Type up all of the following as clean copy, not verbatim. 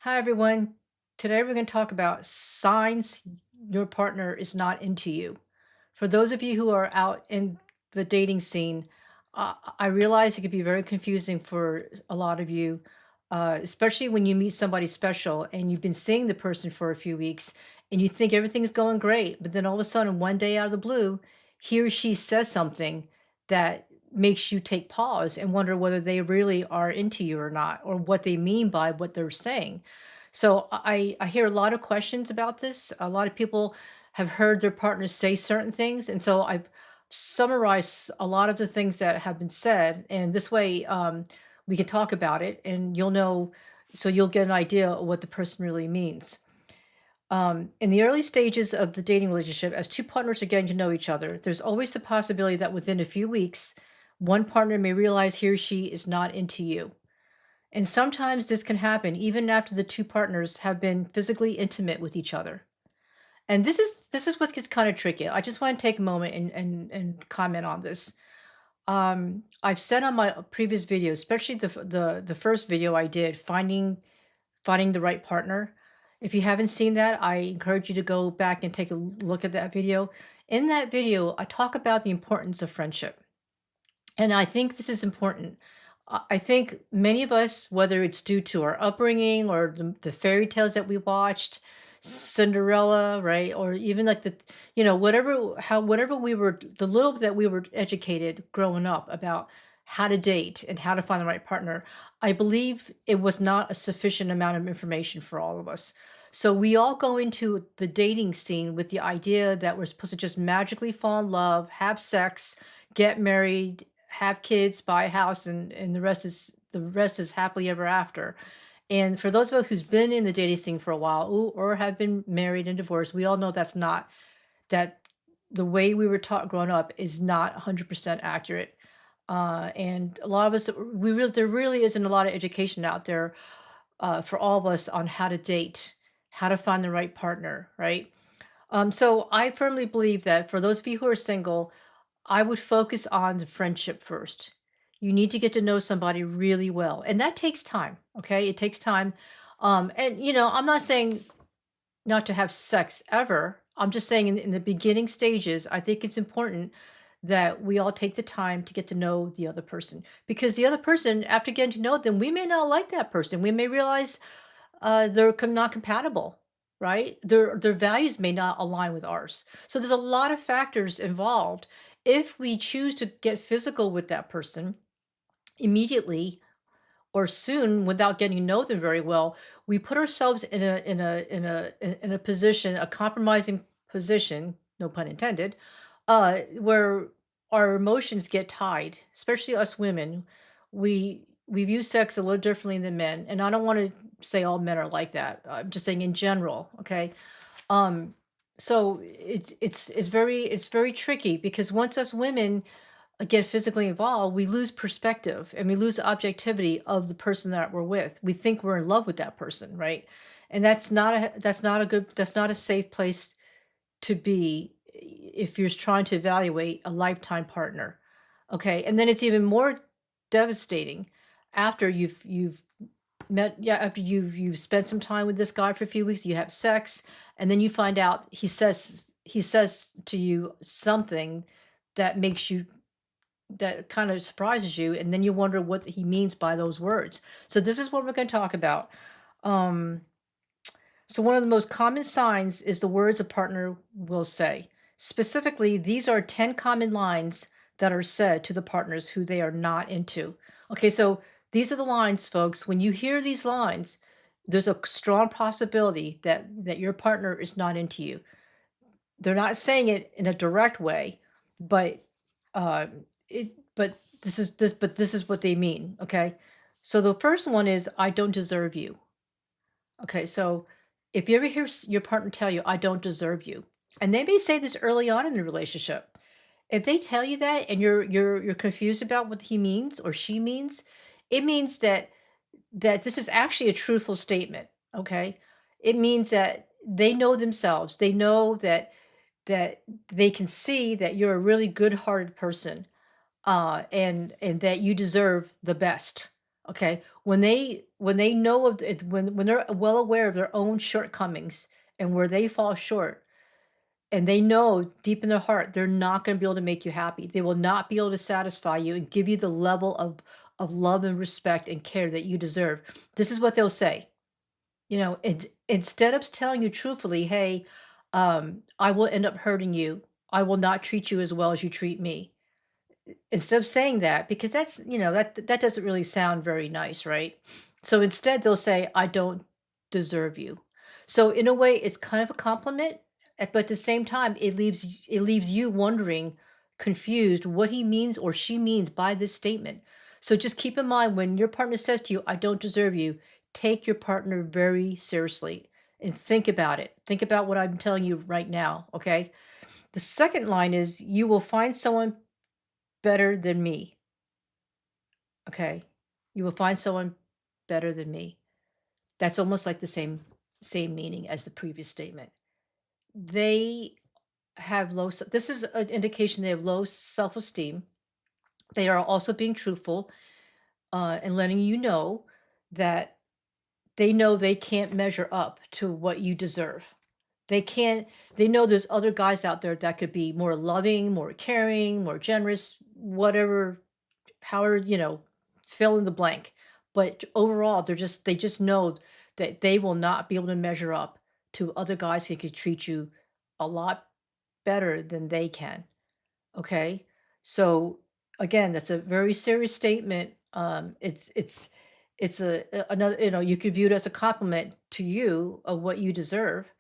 Hi, everyone. Today we're going to talk about signs your partner is not into you. For those of you who are out in the dating scene, I realize it can be very confusing for a lot of you, especially when you meet somebody special and you've been seeing the person for a few weeks and you think everything's going great. But then all of a sudden, one day out of the blue, he or she says something that makes you take pause and wonder whether they really are into you or not, or what they mean by what they're saying. So I hear a lot of questions about this. A lot of people have heard their partners say certain things, and so I've summarized a lot of the things that have been said, and this way we can talk about it, and you'll know, so you'll get an idea of what the person really means. In the early stages of the dating relationship, as two partners are getting to know each other, there's always the possibility that within a few weeks, one partner may realize he or she is not into you. And sometimes this can happen even after the two partners have been physically intimate with each other. And this is what gets kind of tricky. I just want to take a moment and comment on this. I've said on my previous videos, especially the first video I did, finding the right partner. If you haven't seen that, I encourage you to go back and take a look at that video. In that video, I talk about the importance of friendship. And I think this is important. I think many of us, whether it's due to our upbringing or the fairy tales that we watched, Cinderella, right? Or even like whatever we were, the little that we were educated growing up about how to date and how to find the right partner, I believe it was not a sufficient amount of information for all of us. So we all go into the dating scene with the idea that we're supposed to just magically fall in love, have sex, get married, have kids, buy a house, and the rest is happily ever after. And for those of us who's been in the dating scene for a while, or have been married and divorced, we all know that the way we were taught growing up is not 100% accurate. And a lot of us, there really isn't a lot of education out there for all of us on how to date, how to find the right partner, right? So I firmly believe that for those of you who are single, I would focus on the friendship first. You need to get to know somebody really well, and that takes time, okay? It takes time. And I'm not saying not to have sex ever. I'm just saying in the beginning stages, I think it's important that we all take the time to get to know the other person, because the other person, after getting to know them, we may not like that person. We may realize they're not compatible, right? Their values may not align with ours. So there's a lot of factors involved. If we choose to get physical with that person immediately or soon without getting to know them very well, we put ourselves in a position, a compromising position, no pun intended, where our emotions get tied, especially us women. We view sex a little differently than men, and I don't want to say all men are like that. I'm just saying in general, okay? Um, so it's very tricky because once us women get physically involved, we lose perspective and we lose objectivity of the person that we're with. We think we're in love with that person, right? And that's not a safe place to be if you're trying to evaluate a lifetime partner. Okay? And then it's even more devastating after you've met yeah, after you've spent some time with this guy for a few weeks, you have sex, and then you find out he says to you something that makes you that kind of surprises you, and then you wonder what he means by those words. So this is what we're going to talk about. Um, so one of the most common signs is the words a partner will say. Specifically, these are 10 common lines that are said to the partners who they are not into. Okay, so these are the lines, folks. When you hear these lines, there's a strong possibility that your partner is not into you. They're not saying it in a direct way, but uh, this is what they mean. Okay, so the first one is I don't deserve you. Okay, so if you ever hear your partner tell you I don't deserve you, and they may say this early on in the relationship, if they tell you that and you're confused about what he means or she means, it means that this is actually a truthful statement. Okay, it means that they know themselves. They know that they can see that you're a really good-hearted person, and that you deserve the best. Okay? When they know of it, when they're well aware of their own shortcomings and where they fall short, and they know deep in their heart they're not gonna be able to make you happy. They will not be able to satisfy you and give you the level of love and respect and care that you deserve. This is what they'll say. Instead of telling you truthfully, "Hey, I will end up hurting you. I will not treat you as well as you treat me." Instead of saying that, because that doesn't really sound very nice, right? So instead, they'll say, "I don't deserve you." So in a way, it's kind of a compliment, but at the same time, it leaves you wondering, confused, what he means or she means by this statement. So just keep in mind when your partner says to you, "I don't deserve you," take your partner very seriously and think about it. Think about what I'm telling you right now, okay? The second line is, "You will find someone better than me." Okay. You will find someone better than me. That's almost like the same meaning as the previous statement. They have this is an indication they have low self-esteem. They are also being truthful, and letting you know that they know they can't measure up to what you deserve. They can't they know there's other guys out there that could be more loving, more caring, more generous, whatever, however, fill in the blank. But overall, they just know that they will not be able to measure up to other guys who could treat you a lot better than they can. Okay. So again, that's a very serious statement. Another, you could view it as a compliment to you of what you deserve.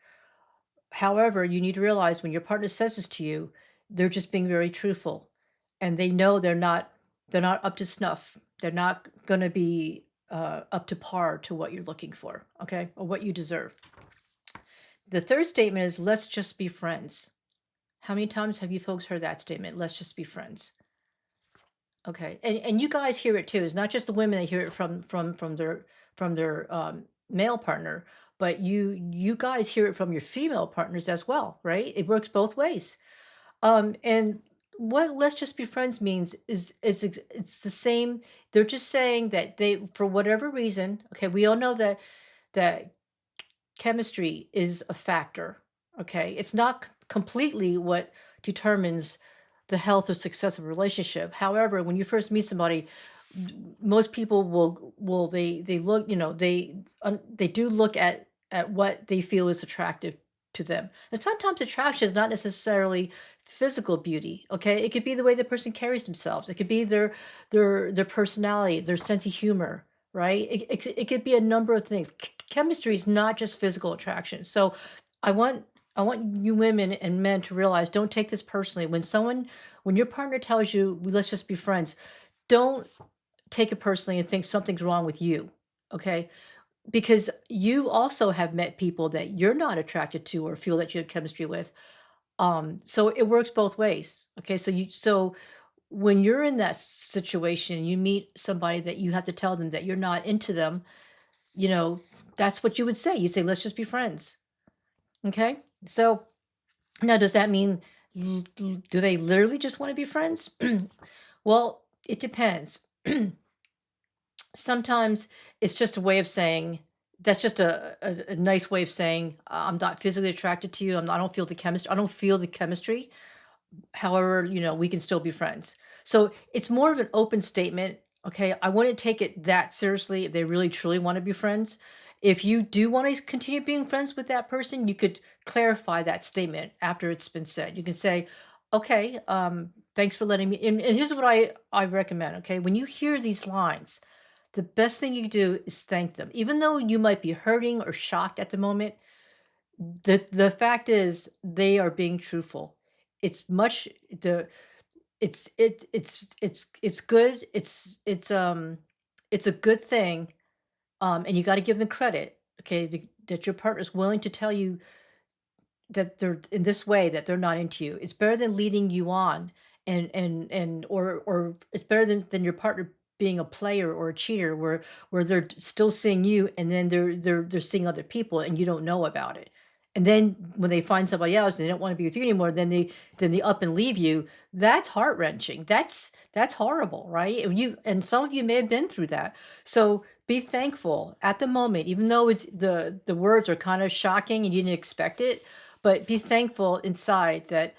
However, you need to realize when your partner says this to you, they're just being very truthful, and they know they're not up to snuff. They're not going to be up to par to what you're looking for, okay, or what you deserve. The third statement is, "Let's just be friends." How many times have you folks heard that statement? Let's just be friends. Okay, and you guys hear it too. It's not just the women that hear it from their male partner, but you guys hear it from your female partners as well, right? It works both ways. And what "let's just be friends" means it's the same. They're just saying that they, for whatever reason, okay, we all know that chemistry is a factor, okay? It's not completely what determines the health or success of a relationship. However, when you first meet somebody, most people will they look, they do look at what they feel is attractive to them. And sometimes attraction is not necessarily physical beauty, okay? It could be the way the person carries themselves. It could be their personality, their sense of humor, right? It could be a number of things. Chemistry is not just physical attraction. So I want I want you women and men to realize, don't take this personally. When your partner tells you, "Let's just be friends," don't take it personally and think something's wrong with you. Okay? Because you also have met people that you're not attracted to or feel that you have chemistry with. So it works both ways. Okay? So when you're in that situation, you meet somebody that you have to tell them that you're not into them, you know, that's what you would say. You say, "Let's just be friends." Okay? So now, does that mean, do they literally just want to be friends? Well, it depends. Sometimes it's just a way of saying, that's just a nice way of saying, "I'm not physically attracted to you. I don't feel the chemistry. I don't feel the chemistry. However, we can still be friends." So it's more of an open statement. Okay. I wouldn't take it that seriously if they really truly want to be friends. If you do want to continue being friends with that person, you could clarify that statement after it's been said. You can say, "Okay, thanks for letting me." And here's what I recommend. Okay. When you hear these lines, the best thing you can do is thank them. Even though you might be hurting or shocked at the moment, the fact is they are being truthful. It's much the it's good. It's a good thing, and you gotta give them credit, okay, that your partner's willing to tell you that they're in this way, that they're not into you. It's better than leading you on, or it's better than your partner being a player or a cheater, where they're still seeing you, and then they're seeing other people and you don't know about it. And then when they find somebody else and they don't wanna be with you anymore, then they up and leave you. That's heart-wrenching. That's horrible, right? And some of you may have been through that. So be thankful at the moment, even though it's the words are kind of shocking and you didn't expect it, but be thankful inside that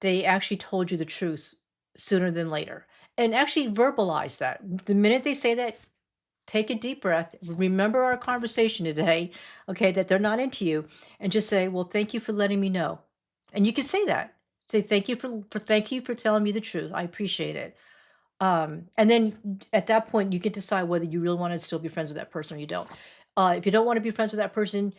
they actually told you the truth sooner than later. And actually verbalize that. The minute they say that, take a deep breath. Remember our conversation today, okay, that they're not into you, and just say, "Well, thank you for letting me know." And you can say that. Say, "Thank you thank you for telling me the truth. I appreciate it." And then at that point, you can decide whether you really want to still be friends with that person or you don't. If you don't want to be friends with that person,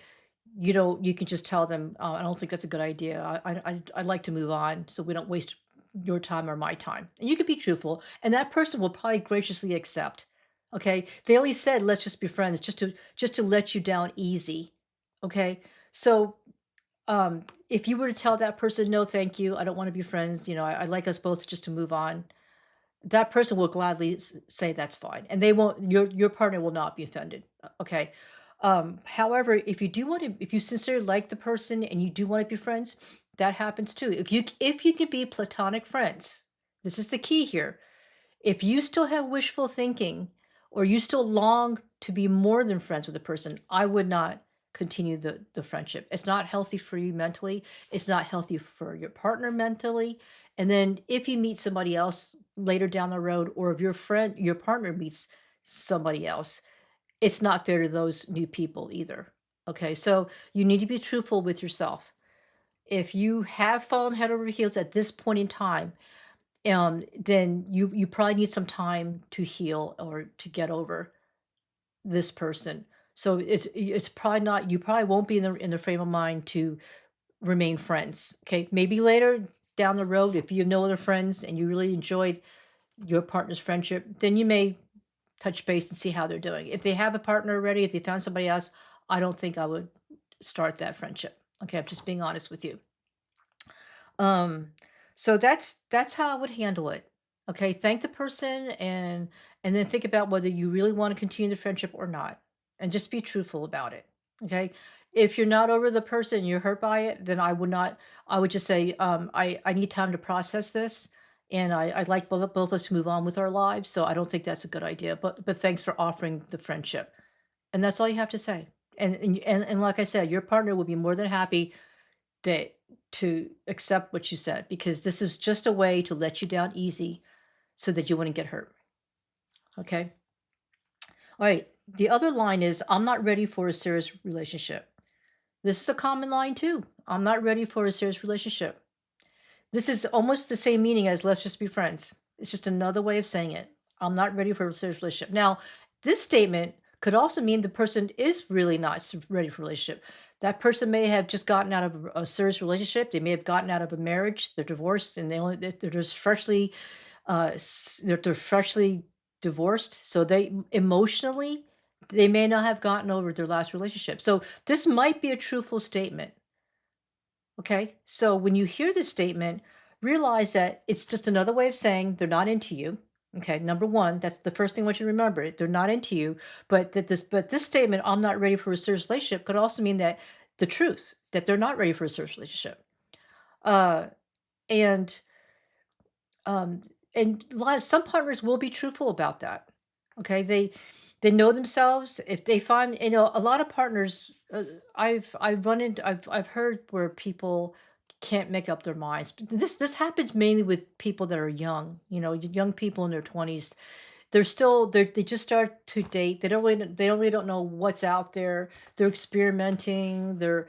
you can just tell them, "I don't think that's a good idea. I'd like to move on, so we don't waste your time or my time." And you could be truthful, and that person will probably graciously accept. Okay, they always said, "Let's just be friends," just to let you down easy. Okay, so if you were to tell that person, "No, thank you. I don't want to be friends. I'd like us both just to move on." That person will gladly say that's fine, and they won't. Your partner will not be offended. Okay. However, if you sincerely like the person and you do want to be friends, that happens too. If you can be platonic friends, this is the key here. If you still have wishful thinking or you still long to be more than friends with a person, I would not continue the friendship. It's not healthy for you mentally. It's not healthy for your partner mentally. And then if you meet somebody else later down the road, or if your partner meets somebody else, it's not fair to those new people either. Okay. So you need to be truthful with yourself. If you have fallen head over heels at this point in time, then you probably need some time to heal or to get over this person. So it's probably not you probably won't be in the frame of mind to remain friends. Okay, maybe later down the road, if you have no other friends and you really enjoyed your partner's friendship, then you may touch base and see how they're doing. If they have a partner already, if they found somebody else, I don't think I would start that friendship. Okay, I'm just being honest with you. Um, so that's how I would handle it. Okay, thank the person and then think about whether you really want to continue the friendship or not. And just be truthful about it. Okay. If you're not over the person, you're hurt by it, then I would just say, I need time to process this. And I'd like both of us to move on with our lives. So I don't think that's a good idea. But thanks for offering the friendship. And that's all you have to say. And like I said, your partner will be more than happy that to accept what you said, because this is just a way to let you down easy so that you wouldn't get hurt. Okay. All right. The other line is, "I'm not ready for a serious relationship." This is a common line too. "I'm not ready for a serious relationship." This is almost the same meaning as "let's just be friends." It's just another way of saying it. "I'm not ready for a serious relationship." Now, this statement could also mean the person is really not ready for a relationship. That person may have just gotten out of a serious relationship. They may have gotten out of a marriage. They're divorced, and they're just freshly they're freshly divorced. So they may not have gotten over their last relationship. So this might be a truthful statement. Okay. So when you hear this statement, realize that it's just another way of saying they're not into you. Okay. Number one, that's the first thing I want you to remember. They're not into you. But this statement, "I'm not ready for a serious relationship," could also mean that the truth, that they're not ready for a serious relationship. Uh and um some partners will be truthful about that. Okay. They know themselves. If they find, a lot of partners, I've heard where people can't make up their minds. But this happens mainly with people that are young, young people in their 20s. They just start to date. They really don't know what's out there. They're experimenting. They're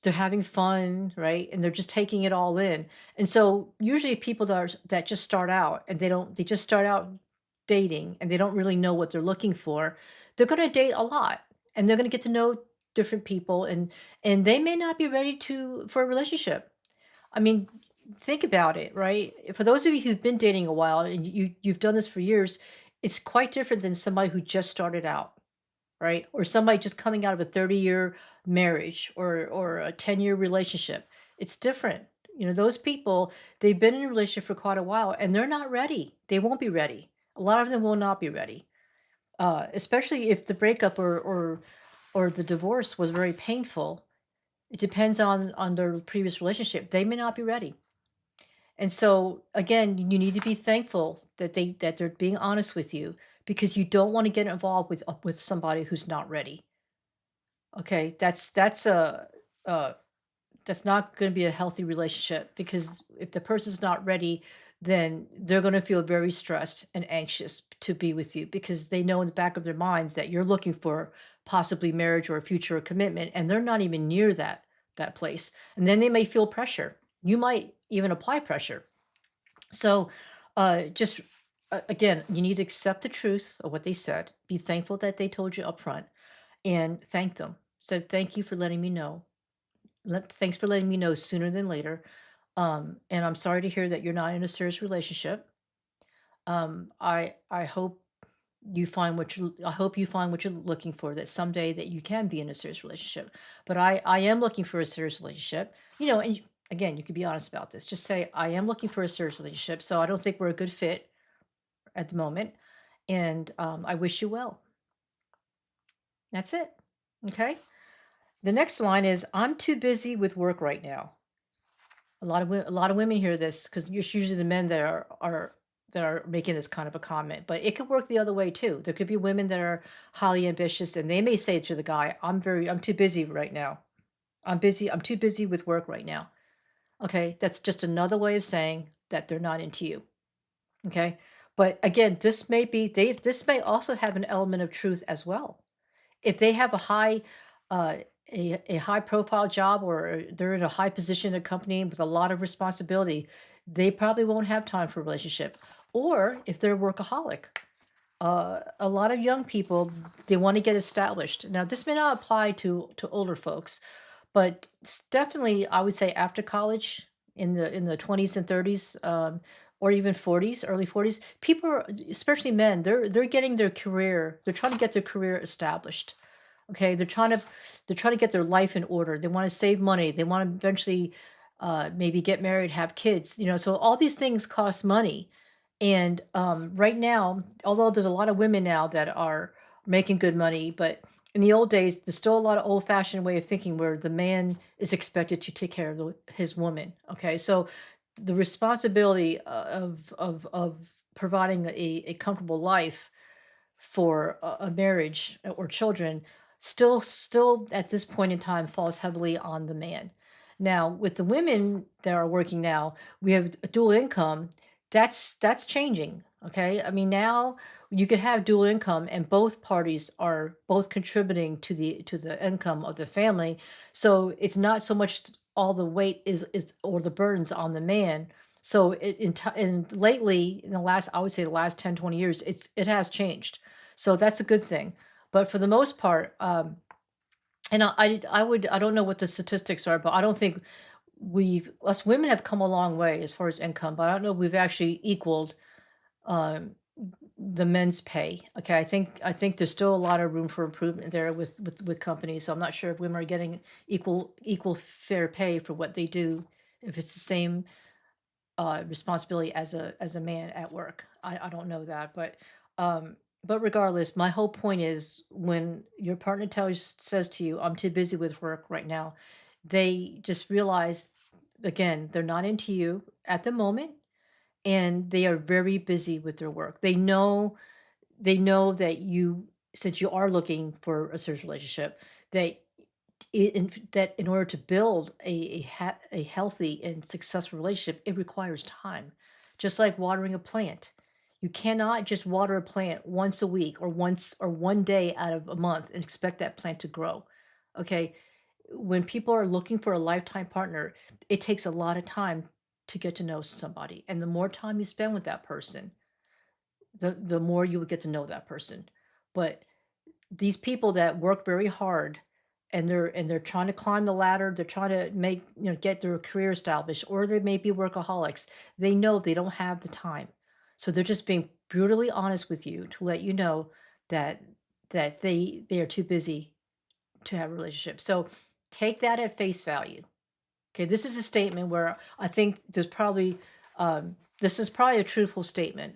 having fun, right? And they're just taking it all in. And so usually people that just start out and they just start out dating and they don't really know what they're looking for, they're going to date a lot and they're going to get to know different people, and they may not be ready to for a relationship. I mean, think about it, right? For those of you who've been dating a while and you've done this for years, it's quite different than somebody who just started out, right? Or somebody just coming out of a 30-year marriage or a 10-year relationship. It's different. Those people, they've been in a relationship for quite a while and they're not ready. They won't be ready. A lot of them will not be ready. Especially if the breakup or the divorce was very painful. It depends on their previous relationship. They may not be ready. And so again, you need to be thankful that they're being honest with you because you don't want to get involved with somebody who's not ready. Okay? Uh that's not going to be a healthy relationship because if the person's not ready, then they're going to feel very stressed and anxious to be with you because they know in the back of their minds that you're looking for possibly marriage or a future commitment and they're not even near that place. And then they may feel pressure. You might even apply pressure. So just again, you need to accept the truth of what they said. Be thankful that they told you up front and thank them. So thank you for letting me know. Thanks for letting me know sooner than later. And I'm sorry to hear that you're not in a serious relationship. I hope I hope you find what you're looking for. That someday that you can be in a serious relationship. But I am looking for a serious relationship. And again, you could be honest about this. Just say I am looking for a serious relationship. So I don't think we're a good fit at the moment, and I wish you well. That's it. Okay. The next line is I'm too busy with work right now. A lot of women hear this because it's usually the men that are making this kind of a comment, but it could work the other way too. There could be women that are highly ambitious, and they may say to the guy, I'm too busy right now. I'm too busy with work right now." Okay, that's just another way of saying that they're not into you. Okay, but again, this may also have an element of truth as well. If they have uh, a high profile job or they're in a high position in a company with a lot of responsibility, they probably won't have time for a relationship. Or if they're a workaholic, a lot of young people they want to get established. Now, this may not apply to older folks, but definitely I would say after college in the 20s and 30s. Or even 40s, early 40s, people are, especially men, they're getting their career, they're trying to get their career established. Okay, they're trying to get their life in order. They want to save money. They want to eventually maybe get married, have kids. So all these things cost money. And right now, although there's a lot of women now that are making good money, but in the old days, there's still a lot of old-fashioned way of thinking where the man is expected to take care of his woman. Okay, so the responsibility of providing a comfortable life for a marriage or children still at this point in time falls heavily on the man. Now, with the women that are working now, we have a dual income. That's changing. Okay. I mean, now you could have dual income and both parties are both contributing to the income of the family. So it's not so much all the weight is or the burdens on the man. So and lately in the last, I would say the last 10, 20 years, it has changed. So that's a good thing. But for the most part, and I don't know what the statistics are, but I don't think us women have come a long way as far as income, but I don't know if we've actually equaled um, the men's pay. Okay, I think there's still a lot of room for improvement there with companies. So I'm not sure if women are getting equal fair pay for what they do, if it's the same responsibility as a man at work. I don't know that, but regardless, my whole point is when your partner says to you, "I'm too busy with work right now," they just realize again they're not into you at the moment, and they are very busy with their work. They know that since you are looking for a serious relationship, that that in order to build a healthy and successful relationship, it requires time. Just like watering a plant. You cannot just water a plant once a week or once or one day out of a month and expect that plant to grow. Okay? When people are looking for a lifetime partner, it takes a lot of time to get to know somebody. And the more time you spend with that person, the more you would get to know that person. But these people that work very hard and they're trying to climb the ladder, they're trying to get their career established, or they may be workaholics. They know they don't have the time. So they're just being brutally honest with you to let you know that they are too busy to have a relationship. So take that at face value. Okay, this is a statement where I think this is probably a truthful statement.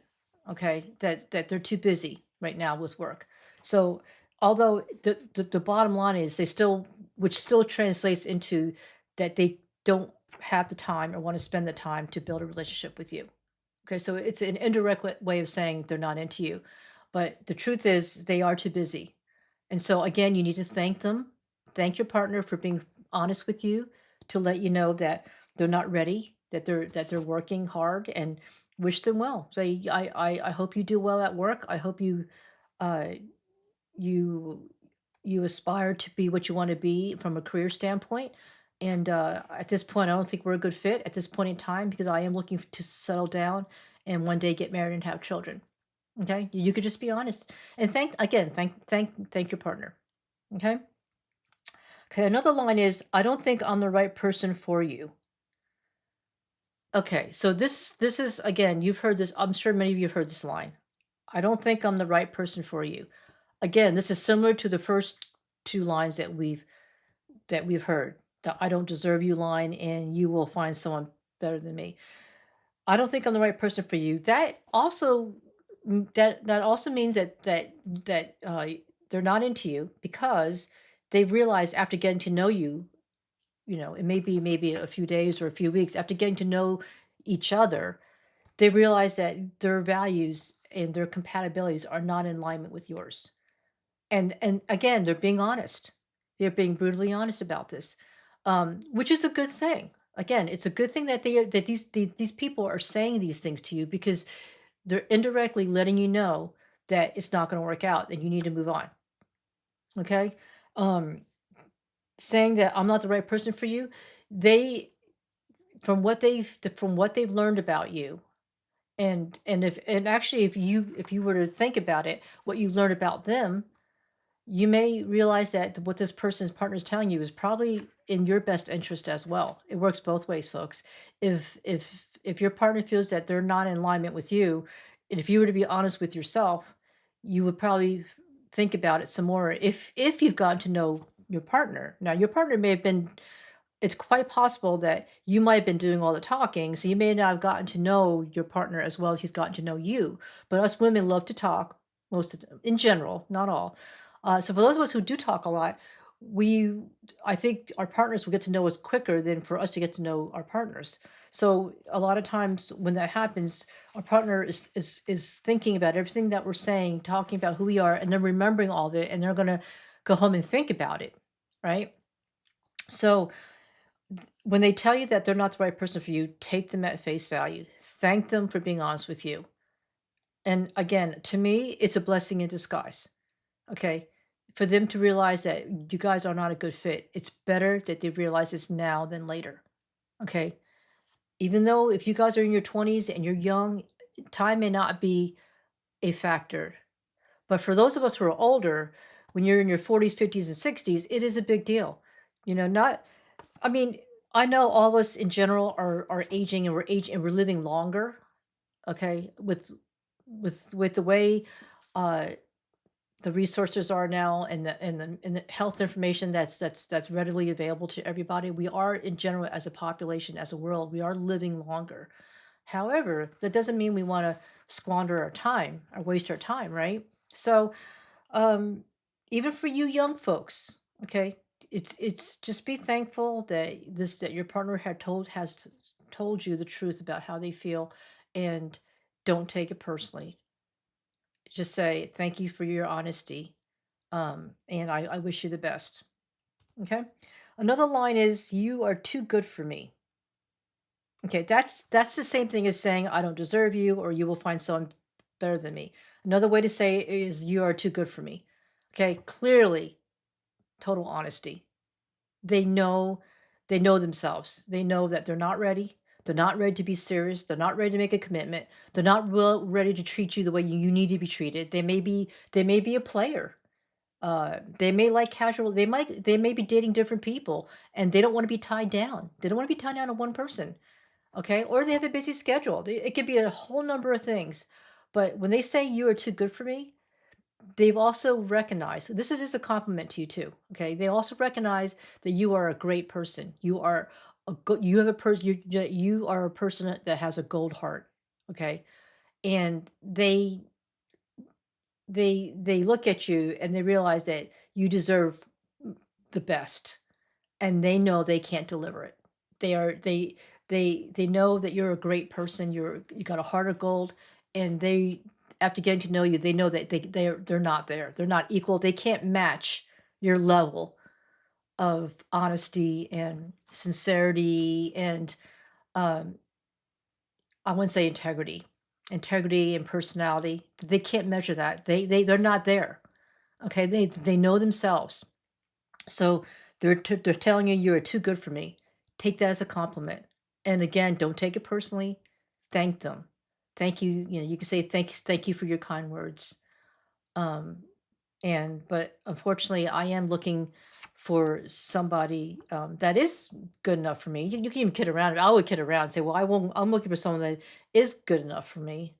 Okay, that they're too busy right now with work. So although the bottom line is they still which still translates into that they don't have the time or want to spend the time to build a relationship with you. Okay, so it's an indirect way of saying they're not into you. But the truth is they are too busy. And so again, you need to thank them. Thank your partner for being honest with you to let you know that they're not ready, that they're working hard, and wish them well. Say, I hope you do well at work. I hope uh you you aspire to be what you want to be from a career standpoint. And at this point, I don't think we're a good fit at this point in time because I am looking to settle down and one day get married and have children. Okay, you could just be honest and thank your partner. Okay. Okay. Another line is, I don't think I'm the right person for you. Okay, so this is again, you've heard this. I'm sure many of you have heard this line. I don't think I'm the right person for you. Again, this is similar to the first two lines that we've heard. The I don't deserve you line and you will find someone better than me. I don't think I'm the right person for you. That also means that they're not into you because they realize after getting to know you, it may be maybe a few days or a few weeks after getting to know each other, they realize that their values and their compatibilities are not in alignment with yours. And again, they're being honest. They're being brutally honest about this, which is a good thing. Again, it's a good thing that these people are saying these things to you because they're indirectly letting you know that it's not going to work out and you need to move on. Okay, um, saying that I'm not the right person for you, they from what they've learned about you, and actually if you were to think about it, what you've learned about them, you may realize that what this person's partner is telling you is probably in your best interest as well. It works both ways, folks. If your partner feels that they're not in alignment with you, and if you were to be honest with yourself, you would probably think about it some more. If you've gotten to know your partner, now your partner may have been. It's quite possible that you might have been doing all the talking, so you may not have gotten to know your partner as well as he's gotten to know you. But us women love to talk most of the, in general, not all. So for those of us who do talk a lot, we I think our partners will get to know us quicker than for us to get to know our partners. So a lot of times when that happens, our partner is thinking about everything that we're saying, talking about who we are, and then remembering all of it, and they're gonna go home and think about it, right? So when they tell you that they're not the right person for you, take them at face value. Thank them for being honest with you. And again, to me, it's a blessing in disguise. Okay. For them to realize that you guys are not a good fit, it's better that they realize this now than later. Okay. Even though if you guys are in your 20s and you're young, time may not be a factor. But for those of us who are older, when you're in your 40s, 50s, and 60s, it is a big deal. Not, I mean, I know all of us in general are aging and we're living longer. Okay. With the way uh the resources are now and the health information that's readily available to everybody, we are in general as a population, as a world, we are living longer. However, that doesn't mean we want to squander our time or waste our time, right? So um even for you young folks, okay, it's just be thankful that your partner told you the truth about how they feel, and don't take it personally. Just say thank you for your honesty, and I wish you the best. Okay. Another line is, you are too good for me. Okay, that's the same thing as saying I don't deserve you or you will find someone better than me. Another way to say it is you are too good for me. Okay, clearly total honesty. They know they know themselves. They know that they're not ready. They're not ready to be serious. They're not ready to make a commitment. They're not ready to treat you the way you need to be treated. They may be a player. They may like casual. They may be dating different people, and they don't want to be tied down. They don't want to be tied down to one person. Okay, or they have a busy schedule. It could be a whole number of things. But when they say you are too good for me, they've also recognized this is just a compliment to you too. Okay, they also recognize that you are a great person. You have a person. You are a person that has a gold heart. Okay, and they look at you and they realize that you deserve the best. and they know they can't deliver it. They are they know that you're a great person, you got a heart of gold, and they after getting to know you, they know that they're not there. They're not equal. They can't match your level of honesty and sincerity and um, I wouldn't say integrity. Integrity and personality. They can't measure that. They're not there. Okay, they know themselves. So they're telling you you're too good for me. Take that as a compliment. And again, don't take it personally. Thank them. Thank you. You know, you can say thank you for your kind words. Um, but unfortunately, I am looking for somebody that is good enough for me. You can even kid around. I would kid around and say, "Well, I won't. I'm looking for someone that is good enough for me."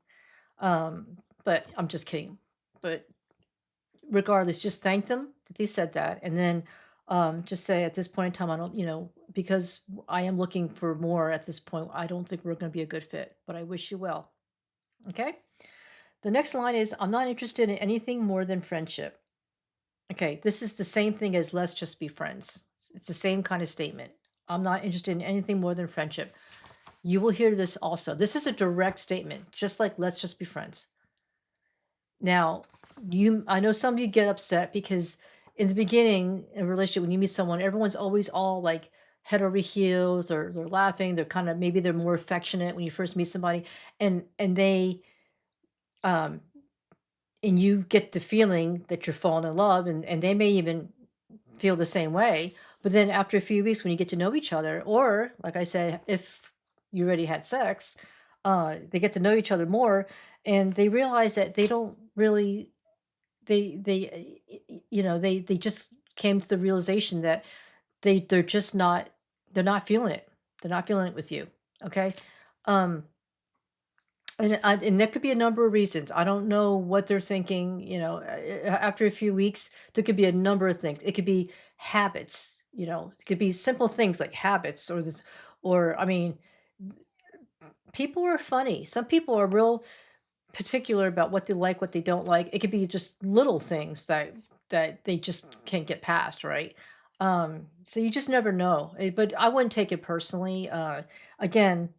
Um, but I'm just kidding. But regardless, just thank them that they said that, and then just say at this point in time, I don't, because I am looking for more at this point. I don't think we're going to be a good fit, but I wish you well. Okay. The next line is, I'm not interested in anything more than friendship. Okay, this is the same thing as let's just be friends. It's the same kind of statement. I'm not interested in anything more than friendship. You will hear this also. This is a direct statement, just like let's just be friends. Now, I know some of you get upset because in the beginning in a relationship, when you meet someone, everyone's always all like head over heels, or they're laughing, they're kind of maybe they're more affectionate when you first meet somebody, and they um and you get the feeling that you're falling in love, and they may even feel the same way. But then after a few weeks, when you get to know each other, or like I said, if you already had sex, they get to know each other more, and they realize that they don't really, they just came to the realization that they're just not, they're not feeling it. They're not feeling it with you. Okay. Um, and there could be a number of reasons. I don't know what they're thinking, after a few weeks, there could be a number of things. It could be habits, it could be simple things like habits, or I mean, people are funny. Some people are real particular about what they like, what they don't like. It could be just little things that they just can't get past, right? So you just never know. But I wouldn't take it personally. Again,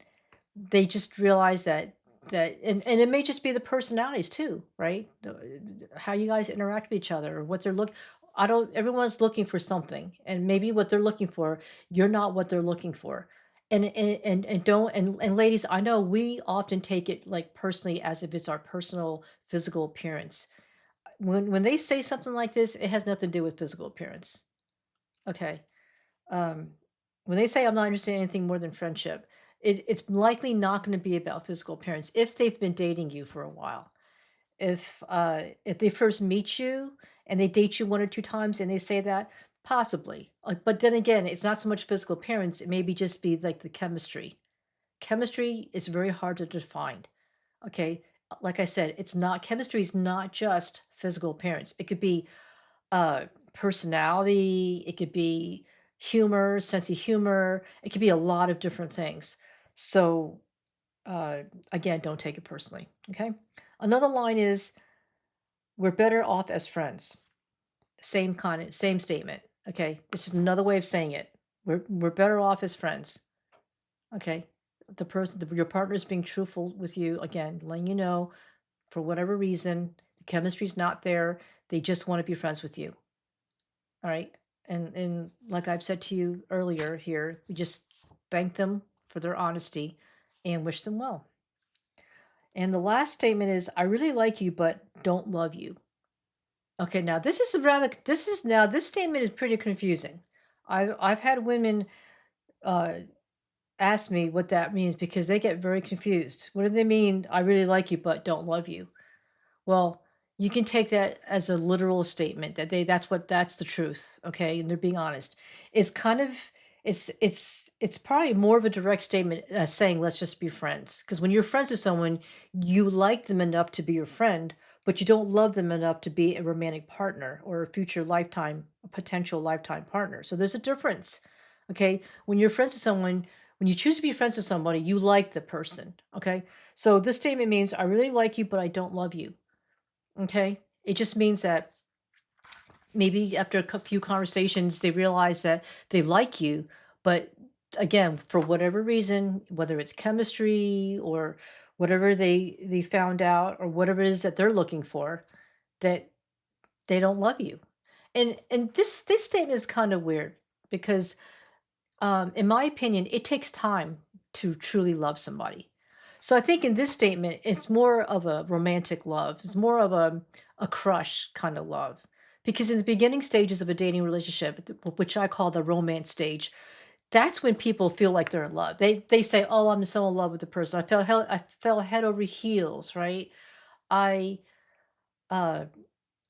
they just realize and it may just be the personalities too, right? How you guys interact with each other, or what they're look I don't everyone's looking for something, and maybe what they're looking for, you're not what they're looking for. And don't and ladies, I know we often take it like personally as if it's our personal physical appearance. When they say something like this, it has nothing to do with physical appearance. Okay. Um, when they say I'm not interested in anything more than friendship, it's likely not going to be about physical appearance if they've been dating you for a while. If they first meet you and they date you one or two times and they say that, possibly. But then again, it's not so much physical appearance. It maybe just be like the chemistry. Chemistry is very hard to define. Okay. Like I said, it's not chemistry is not just physical appearance. It could be personality, it could be humor, sense of humor, it could be a lot of different things. So, uh, again, don't take it personally. Okay. Another line is, we're better off as friends. Same statement. Okay. This is another way of saying it. We're better off as friends. Okay. Your partner is being truthful with you, again, letting you know for whatever reason, the chemistry's not there. They just want to be friends with you. All right. And like I've said to you earlier here, we just thank them for their honesty and wish them well. And the last statement is, I really like you, but don't love you. Okay, now this statement is pretty confusing. I've had women uh ask me what that means because they get very confused. What do they mean, I really like you, but don't love you? Well, you can take that as a literal statement that that's the truth, okay? And they're being honest. It's kind of it's probably more of a direct statement as saying let's just be friends. Because when you're friends with someone, you like them enough to be your friend, but you don't love them enough to be a romantic partner or a future lifetime, a potential lifetime partner. So there's a difference. Okay? When you're friends with someone, when you choose to be friends with somebody, you like the person. Okay? So this statement means I really like you, but I don't love you. Okay? It just means that Maybe after a few conversations, they realize that they like you, but again, for whatever reason, whether it's chemistry or whatever they found out or whatever it is that they're looking for, that they don't love you. And this statement is kind of weird because in my opinion, it takes time to truly love somebody. So I think in this statement, it's more of a romantic love. It's more of a crush kind of love. Because in the beginning stages of a dating relationship, which I call the romance stage, that's when people feel like they're in love. They say, "Oh, I'm so in love with the person. I fell head over heels, right? I uh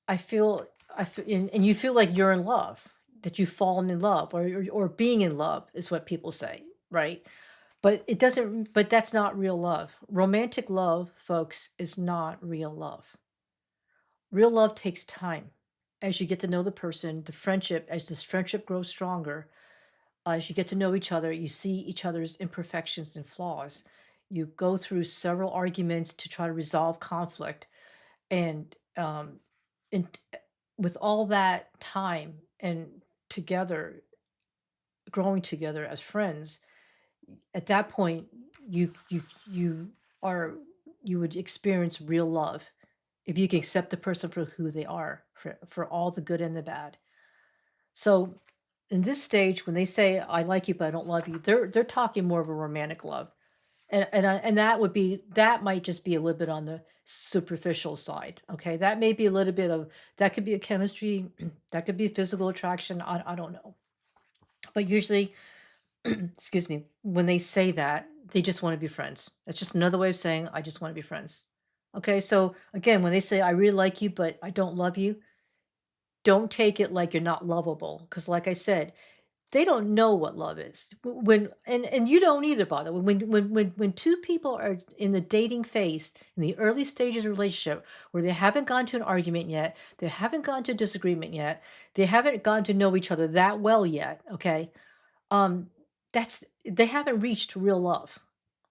I feel and you feel like you're in love, that you've fallen in love or being in love is what people say, right? But it doesn't but that's not real love. Romantic love, folks, is not real love. Real love takes time. As you get to know the person, the friendship, as this friendship grows stronger, as you get to know each other, you see each other's imperfections and flaws. You go through several arguments to try to resolve conflict. And and with all that time and together, growing together as friends, at that point, you are you would experience real love if you can accept the person for who they are, for all the good and the bad. So in this stage, when they say I like you but I don't love you, they're talking more of a romantic love. And that would be that might just be a little bit on the superficial side. Okay. That may be a little bit of that could be a chemistry, that could be physical attraction. I don't know. But usually, excuse me, when they say that, they just want to be friends. It's just another way of saying I just want to be friends. Okay, so again, when they say I really like you, but I don't love you, don't take it like you're not lovable. Because, like I said, they don't know what love is. When and you don't either, by the way. When two people are in the dating phase, in the early stages of a relationship, where they haven't gone to an argument yet, they haven't gone to a disagreement yet, they haven't gotten to know each other that well yet. Okay, um, that's they haven't reached real love.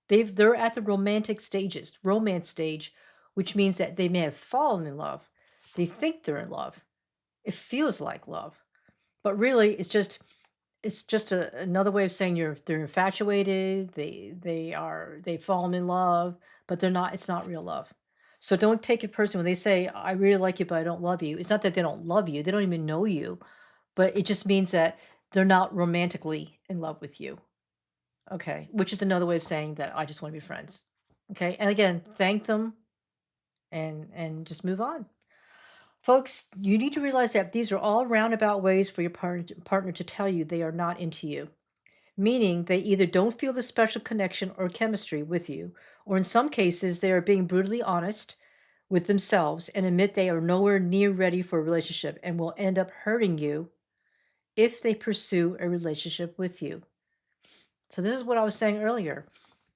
They're at the romance stage, which means that they may have fallen in love. They think they're in love. It feels like love, but really, it's just another way of saying they're infatuated. They've fallen in love, but they're not. It's not real love. So don't take it personally when they say I really like you, but I don't love you. It's not that they don't love you; they don't even know you, but it just means that they're not romantically in love with you. Okay, which is another way of saying that I just want to be friends. Okay, and again, thank them and just move on. Folks, you need to realize that these are all roundabout ways for your partner to tell you they are not into you, meaning they either don't feel the special connection or chemistry with you, or in some cases, they are being brutally honest with themselves and admit they are nowhere near ready for a relationship and will end up hurting you if they pursue a relationship with you. So this is what I was saying earlier.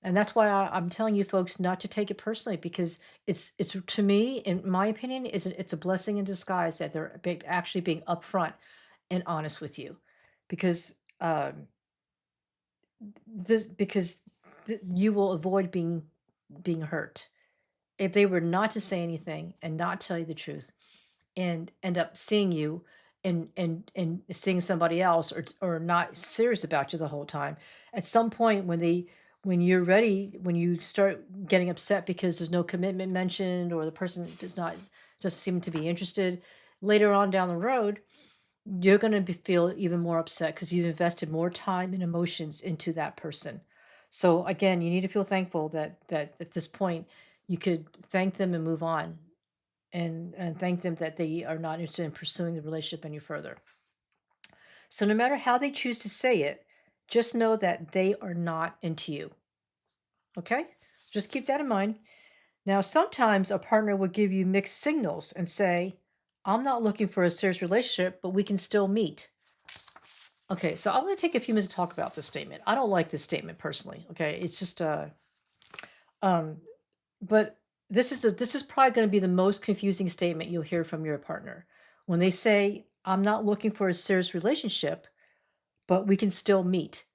And that's why I'm telling you folks not to take it personally because it's to me, in my opinion, it's a blessing in disguise that they're actually being upfront and honest with you, because this because you will avoid being hurt if they were not to say anything and not tell you the truth and end up seeing you and seeing somebody else or not serious about you the whole time. At some point when you're ready, when you start getting upset because there's no commitment mentioned or the person doesn't seem to be interested, later on down the road, you're going to feel even more upset because you've invested more time and emotions into that person. So again, you need to feel thankful that at this point you could thank them and move on and thank them that they are not interested in pursuing the relationship any further. So no matter how they choose to say it, just know that they are not into you. Okay? Just keep that in mind. Now, sometimes a partner will give you mixed signals and say, I'm not looking for a serious relationship, but we can still meet. Okay, so I'm going to take a few minutes to talk about this statement. I don't like this statement personally. Okay, it's just um, but this is probably going to be the most confusing statement you'll hear from your partner when they say, "I'm not looking for a serious relationship, but we can still meet."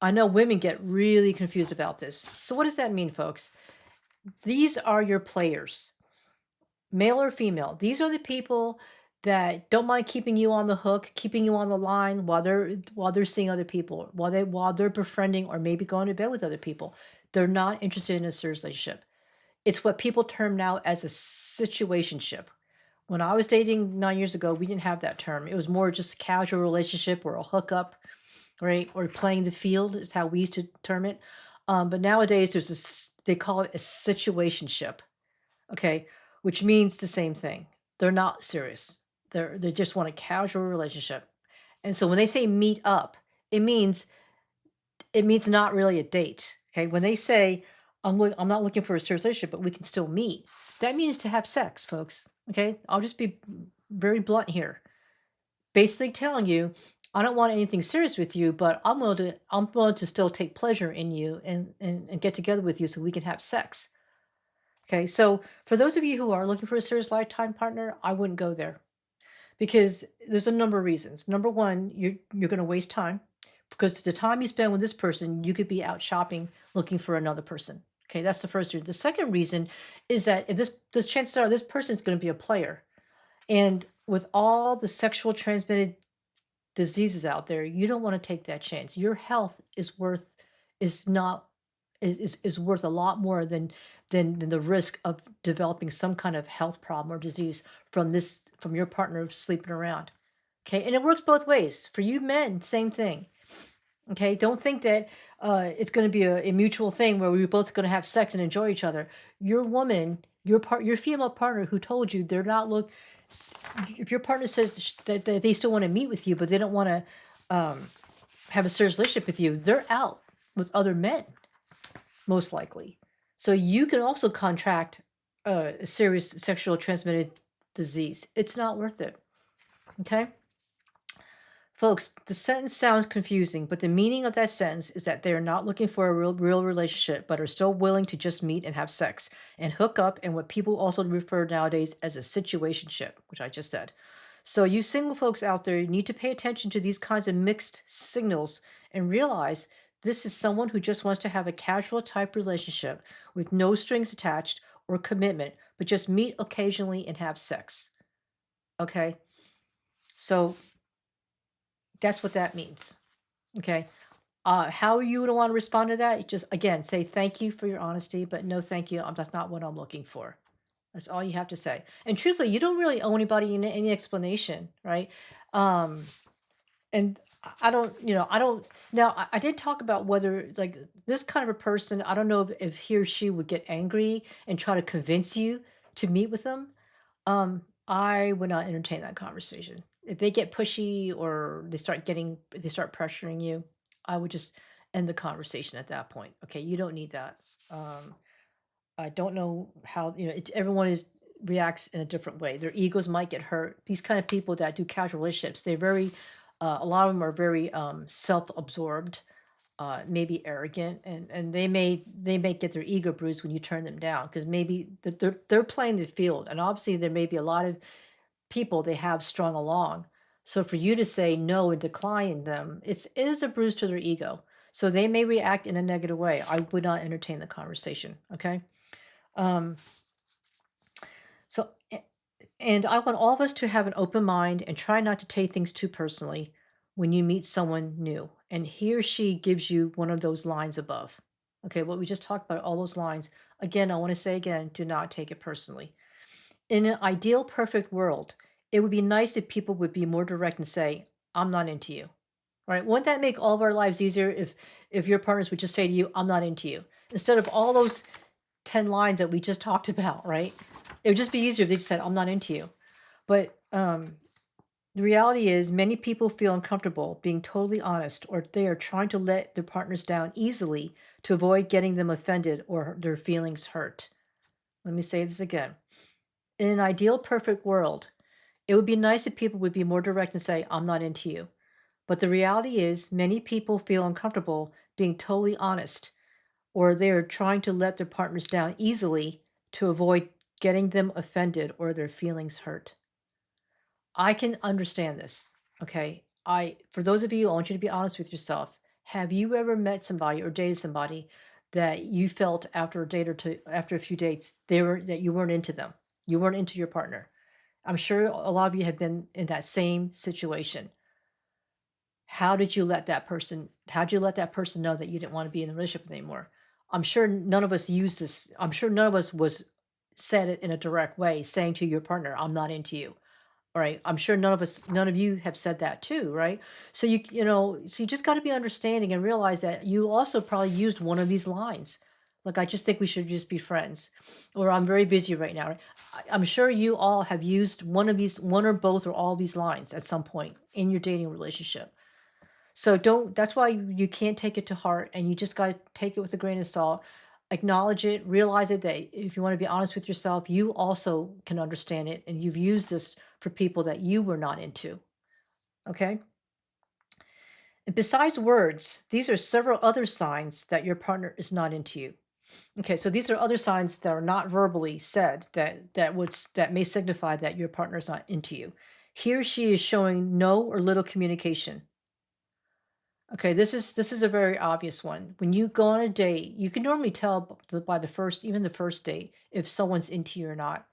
I know women get really confused about this. So what does that mean, folks? These are your players, male or female. These are the people that don't mind keeping you on the hook, keeping you on the line while they're seeing other people, while they're befriending or maybe going to bed with other people. They're not interested in a serious relationship. It's what people term now as a situationship. When I was dating 9 years ago, we didn't have that term. It was more just a casual relationship or a hookup, right? Or playing the field is how we used to term it. But nowadays, they call it a situationship, okay, which means the same thing. They're not serious. They just want a casual relationship. And so when they say meet up, it means it means not really a date. Okay. When they say I'm not looking for a serious relationship, but we can still meet, that means to have sex, folks. Okay. I'll just be very blunt here. Basically telling you, I don't want anything serious with you, but I'm willing to still take pleasure in you and get together with you so we can have sex. Okay, so for those of you who are looking for a serious lifetime partner, I wouldn't go there because there's a number of reasons. Number one, you're going to waste time because the time you spend with this person, you could be out shopping looking for another person. Okay, that's the first reason. The second reason is that if this chances are this person is going to be a player, and with all the sexual transmitted diseases out there, you don't want to take that chance. Your health is not is worth a lot more than the risk of developing some kind of health problem or disease from your partner sleeping around. Okay, and it works both ways. For you men, same thing. Okay, don't think that it's going to be a mutual thing where we're both going to have sex and enjoy each other. Your woman, your female partner who told you they're not look. If your partner says that they still want to meet with you, but they don't want to have a serious relationship with you, they're out with other men, most likely. So you can also contract a serious sexual transmitted disease. It's not worth it. Okay? Folks, the sentence sounds confusing, but the meaning of that sentence is that they're not looking for a real relationship, but are still willing to just meet and have sex and hook up and what people also refer nowadays as a situationship, which I just said. So you single folks out there need to pay attention to these kinds of mixed signals and realize this is someone who just wants to have a casual type relationship with no strings attached or commitment, but just meet occasionally and have sex. Okay? So that's what that means. Okay. How you would want to respond to that? Just again say thank you for your honesty, but no thank you. That's not what I'm looking for. That's all you have to say. And truthfully, you don't really owe anybody any explanation, right? Um, and I don't, I don't. Now, I did talk about whether like this kind of a person. I don't know if he or she would get angry and try to convince you to meet with them. I would not entertain that conversation. If they get pushy or they start pressuring you, I would just end the conversation at that point. Okay, you don't need that. Um, I don't know how, everyone reacts in a different way. Their egos might get hurt. These kind of people that do casual relationships, a lot of them are very self-absorbed, maybe arrogant, and they may get their ego bruised when you turn them down because maybe they're playing the field, and obviously there may be a lot of people they have strung along. So for you to say no and decline them, it is a bruise to their ego. So they may react in a negative way. I would not entertain the conversation. Okay. Um, so, and I want all of us to have an open mind and try not to take things too personally when you meet someone new and he or she gives you one of those lines above. Okay, what we just talked about, all those lines. Again, I want to say again, do not take it personally. In an ideal, perfect world, it would be nice if people would be more direct and say, I'm not into you. Right? Wouldn't that make all of our lives easier if your partners would just say to you, I'm not into you, instead of all those 10 lines that we just talked about, right? It would just be easier if they just said, I'm not into you. But the reality is, many people feel uncomfortable being totally honest, or they are trying to let their partners down easily to avoid getting them offended or their feelings hurt. Let me say this again. In an ideal, perfect world, it would be nice if people would be more direct and say, I'm not into you. But the reality is, many people feel uncomfortable being totally honest, or they are trying to let their partners down easily to avoid getting them offended or their feelings hurt. I can understand this. Okay. For those of you, I want you to be honest with yourself. Have you ever met somebody or dated somebody that you felt after a date or two, after a few dates, that you weren't into them? You weren't into your partner. I'm sure a lot of you have been in that same situation. How'd you let that person know that you didn't want to be in the relationship anymore? I'm sure none of us use this. I'm sure none of us was said it in a direct way, saying to your partner, I'm not into you. All right. I'm sure none of you have said that too, right? So so you just got to be understanding and realize that you also probably used one of these lines. Like, I just think we should just be friends, or I'm very busy right now. Right? I'm sure you all have used one or both or all these lines at some point in your dating relationship. So don't that's why you can't take it to heart, and you just gotta take it with a grain of salt. Acknowledge it, realize it, that if you wanna be honest with yourself, you also can understand it, and you've used this for people that you were not into, okay? And besides words, these are several other signs that your partner is not into you. Okay, so these are other signs that are not verbally said that may signify that your partner is not into you. He or she is showing no or little communication. Okay, this is a very obvious one. When you go on a date, you can normally tell by even the first date, if someone's into you or not.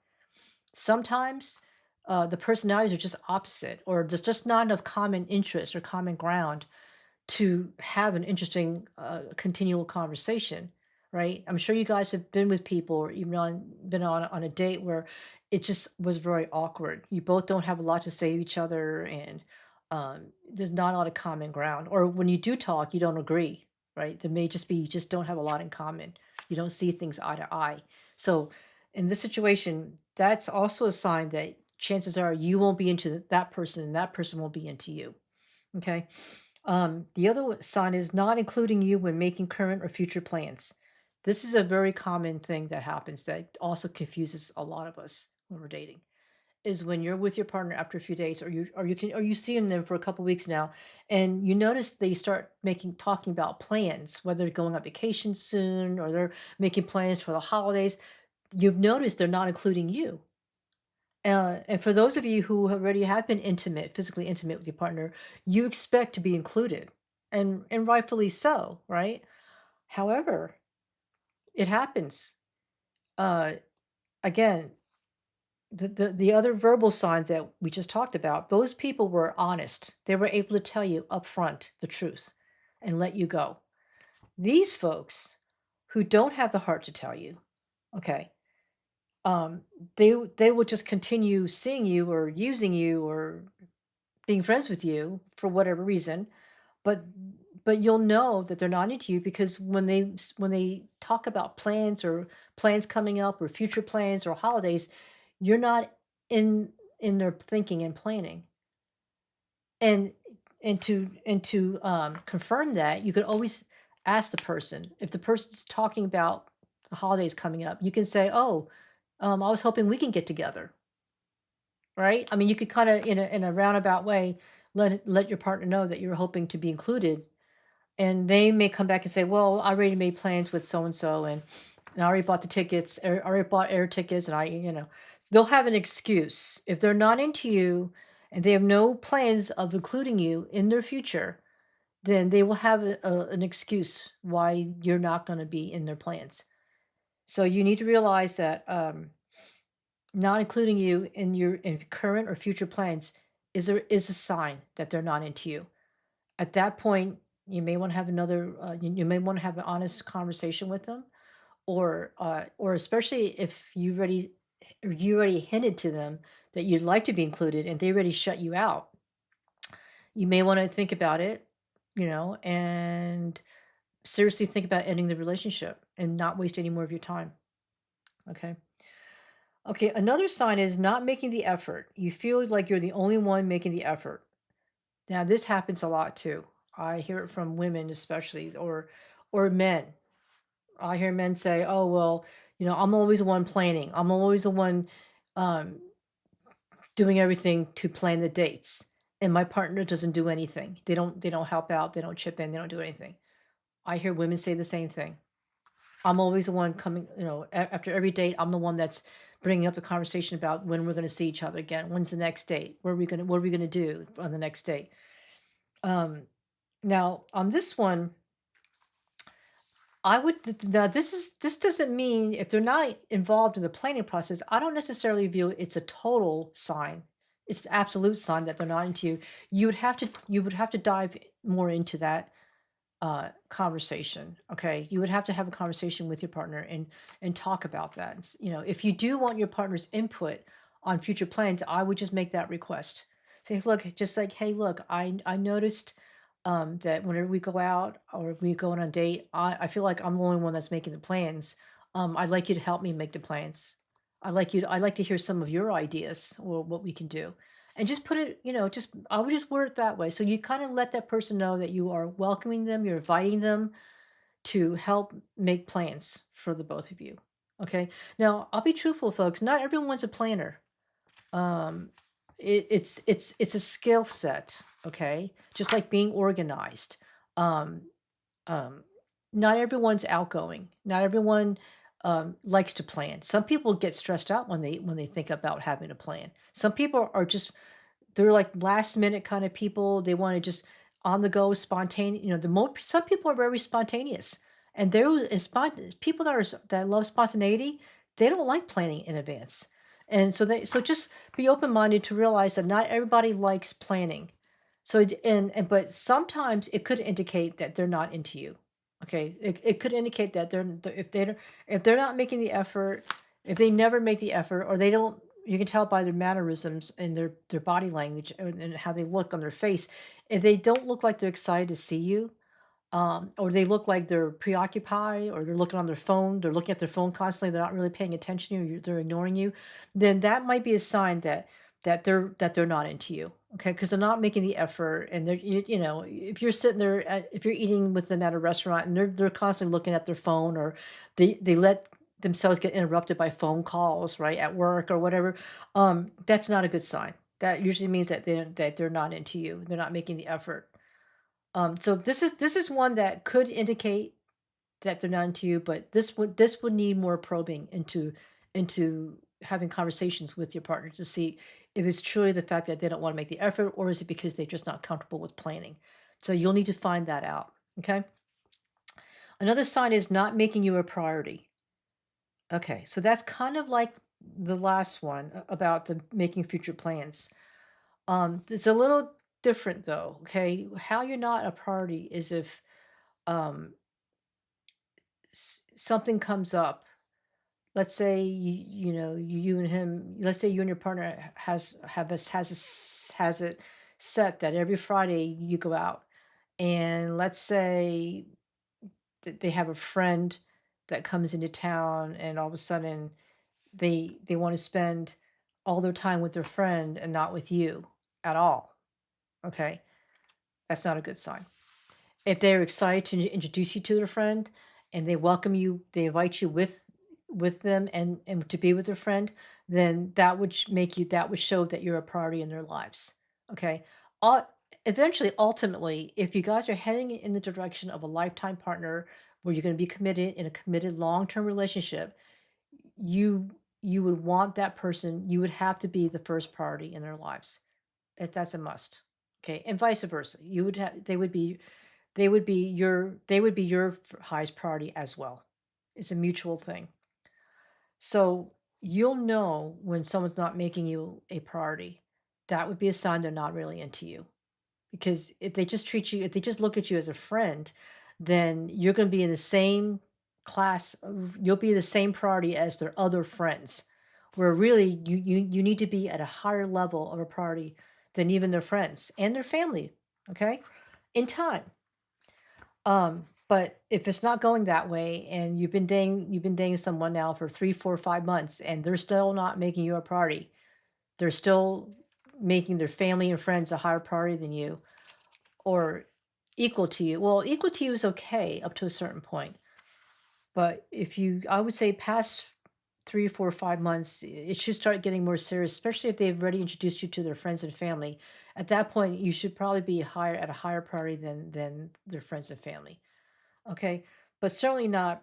Sometimes the personalities are just opposite, or there's just not enough common interest or common ground to have an interesting continual conversation, right? I'm sure you guys have been with people, or even been on a date where it just was very awkward. You both don't have a lot to say to each other, and there's not a lot of common ground. Or when you do talk, you don't agree, right? There may just be you just don't have a lot in common. You don't see things eye to eye. So in this situation, that's also a sign that chances are you won't be into that person, and that person won't be into you. Okay. The other sign is not including you when making current or future plans. This is a very common thing that happens that also confuses a lot of us when we're dating. Is when you're with your partner after a few days, or you see them for a couple weeks now, and you notice they start talking about plans, whether they're going on vacation soon or they're making plans for the holidays. You've noticed they're not including you. And for those of you who already have been physically intimate with your partner, you expect to be included, and rightfully so, right? However, it happens. Uh, Again, the other verbal signs that we just talked about, those people were honest. They were able to tell you upfront the truth and let you go. These folks who don't have the heart to tell you, okay, um, they will just continue seeing you or using you or being friends with you for whatever reason, but you'll know that they're not into you because when they talk about plans coming up or future plans or holidays, you're not in their thinking and planning. And to confirm that, you could always ask the person. If the person's talking about the holidays coming up, you can say, "Oh, I was hoping we can get together." Right? I mean, you could kinda in a roundabout way let your partner know that you're hoping to be included, and they may come back and say, "Well, I already made plans with so and so, and I already bought the tickets, I already bought air tickets, and they'll have an excuse. If they're not into you and they have no plans of including you in their future, then they will have an excuse why you're not gonna be in their plans. So you need to realize that, not including you in your in current or future plans is a sign that they're not into you. At that point, you may want to have you may want to have an honest conversation with them, or especially if you already hinted to them that you'd like to be included and they already shut you out. You may want to think about it, and seriously think about ending the relationship and not waste any more of your time. Okay. Okay, another sign is not making the effort. You feel like you're the only one making the effort. Now, this happens a lot too. I hear it from women especially, or men. I hear men say, "Oh, well, I'm always the one planning. I'm always the one um, doing everything to plan the dates, and my partner doesn't do anything. They don't help out. They don't chip in. They don't do anything." I hear women say the same thing. I'm always the one coming, after every date, I'm the one that's bringing up the conversation about when we're going to see each other again. When's the next date? What are we going to do on the next date? Um, Now, on this one, I would now this doesn't mean if they're not involved in the planning process, I don't necessarily view it's a total sign. It's the absolute sign that they're not into you. You would have to dive more into that conversation. Okay. You would have to have a conversation with your partner and talk about that. If you do want your partner's input on future plans, I would just make that request. Say, look, just like, hey, look, I noticed that whenever we go out or we go on a date, I feel like I'm the only one that's making the plans. I'd like you to help me make the plans. I'd like to hear some of your ideas or what we can do. And just put it, just I would just word it that way. So you kind of let that person know that you are welcoming them, you're inviting them to help make plans for the both of you. Okay. Now, I'll be truthful, folks. Not everyone's a planner. Um, it's a skill set. Okay, just like being organized. Um, um, Not everyone's outgoing. Not everyone likes to plan. Some people get stressed out when they think about having a plan. Some people are just they're like last minute kind of people. They want to just on the go, spontaneous. Some people are very spontaneous, and people that love spontaneity. They don't like planning in advance, and so just be open minded to realize that not everybody likes planning. But sometimes it could indicate that they're not into you. Okay, it could indicate that if they're not making the effort, if they never make the effort, or they don't you can tell by their mannerisms and their body language and how they look on their face. If they don't look like they're excited to see you, or they look like they're preoccupied, or they're looking on their phone, they're looking at their phone constantly, they're not really paying attention to you, they're ignoring you, then that might be a sign that they're not into you. Okay, because they're not making the effort, and if you're sitting there, if you're eating with them at a restaurant, and they're constantly looking at their phone, or they let themselves get interrupted by phone calls, right, at work or whatever, that's not a good sign. That usually means that they're not into you. They're not making the effort. So this is one that could indicate that they're not into you, but this would need more probing into having conversations with your partner to see if it's truly the fact that they don't want to make the effort, or is it because they're just not comfortable with planning. So you'll need to find that out. Okay. Another sign is not making you a priority. Okay, so that's kind of like the last one about the making future plans. It's a little different though. Okay, how you're not a priority is if um, something comes up. Let's say you and him. Let's say you and your partner has it set that every Friday you go out, and let's say that they have a friend that comes into town, and all of a sudden they want to spend all their time with their friend and not with you at all. Okay, that's not a good sign. If they're excited to introduce you to their friend and they welcome you, they invite you with them and to be with their friend, then that would show that you're a priority in their lives. Okay. Uh, Eventually, ultimately, if you guys are heading in the direction of a lifetime partner where you're going to be committed in a committed long-term relationship, you you would want that person, you would have to be the first priority in their lives. That's a must. Okay. And vice versa. You would have they would be your highest priority as well. It's a mutual thing. So you'll know when someone's not making you a priority. That would be a sign they're not really into you. Because if they just look at you as a friend, then you're going to be in the same you'll be the same priority as their other friends. Where really you need to be at a higher level of a priority than even their friends and their family. Okay, in time. But if it's not going that way and you've been dating someone now for 3, 4, 5 months and they're still not making you a priority, they're still making their family and friends a higher priority than you or equal to you. Well, equal to you is okay up to a certain point. But I would say past 3, 4, 5 months, it should start getting more serious, especially if they've already introduced you to their friends and family. At that point, you should probably be at a higher priority than their friends and family. Okay, but certainly not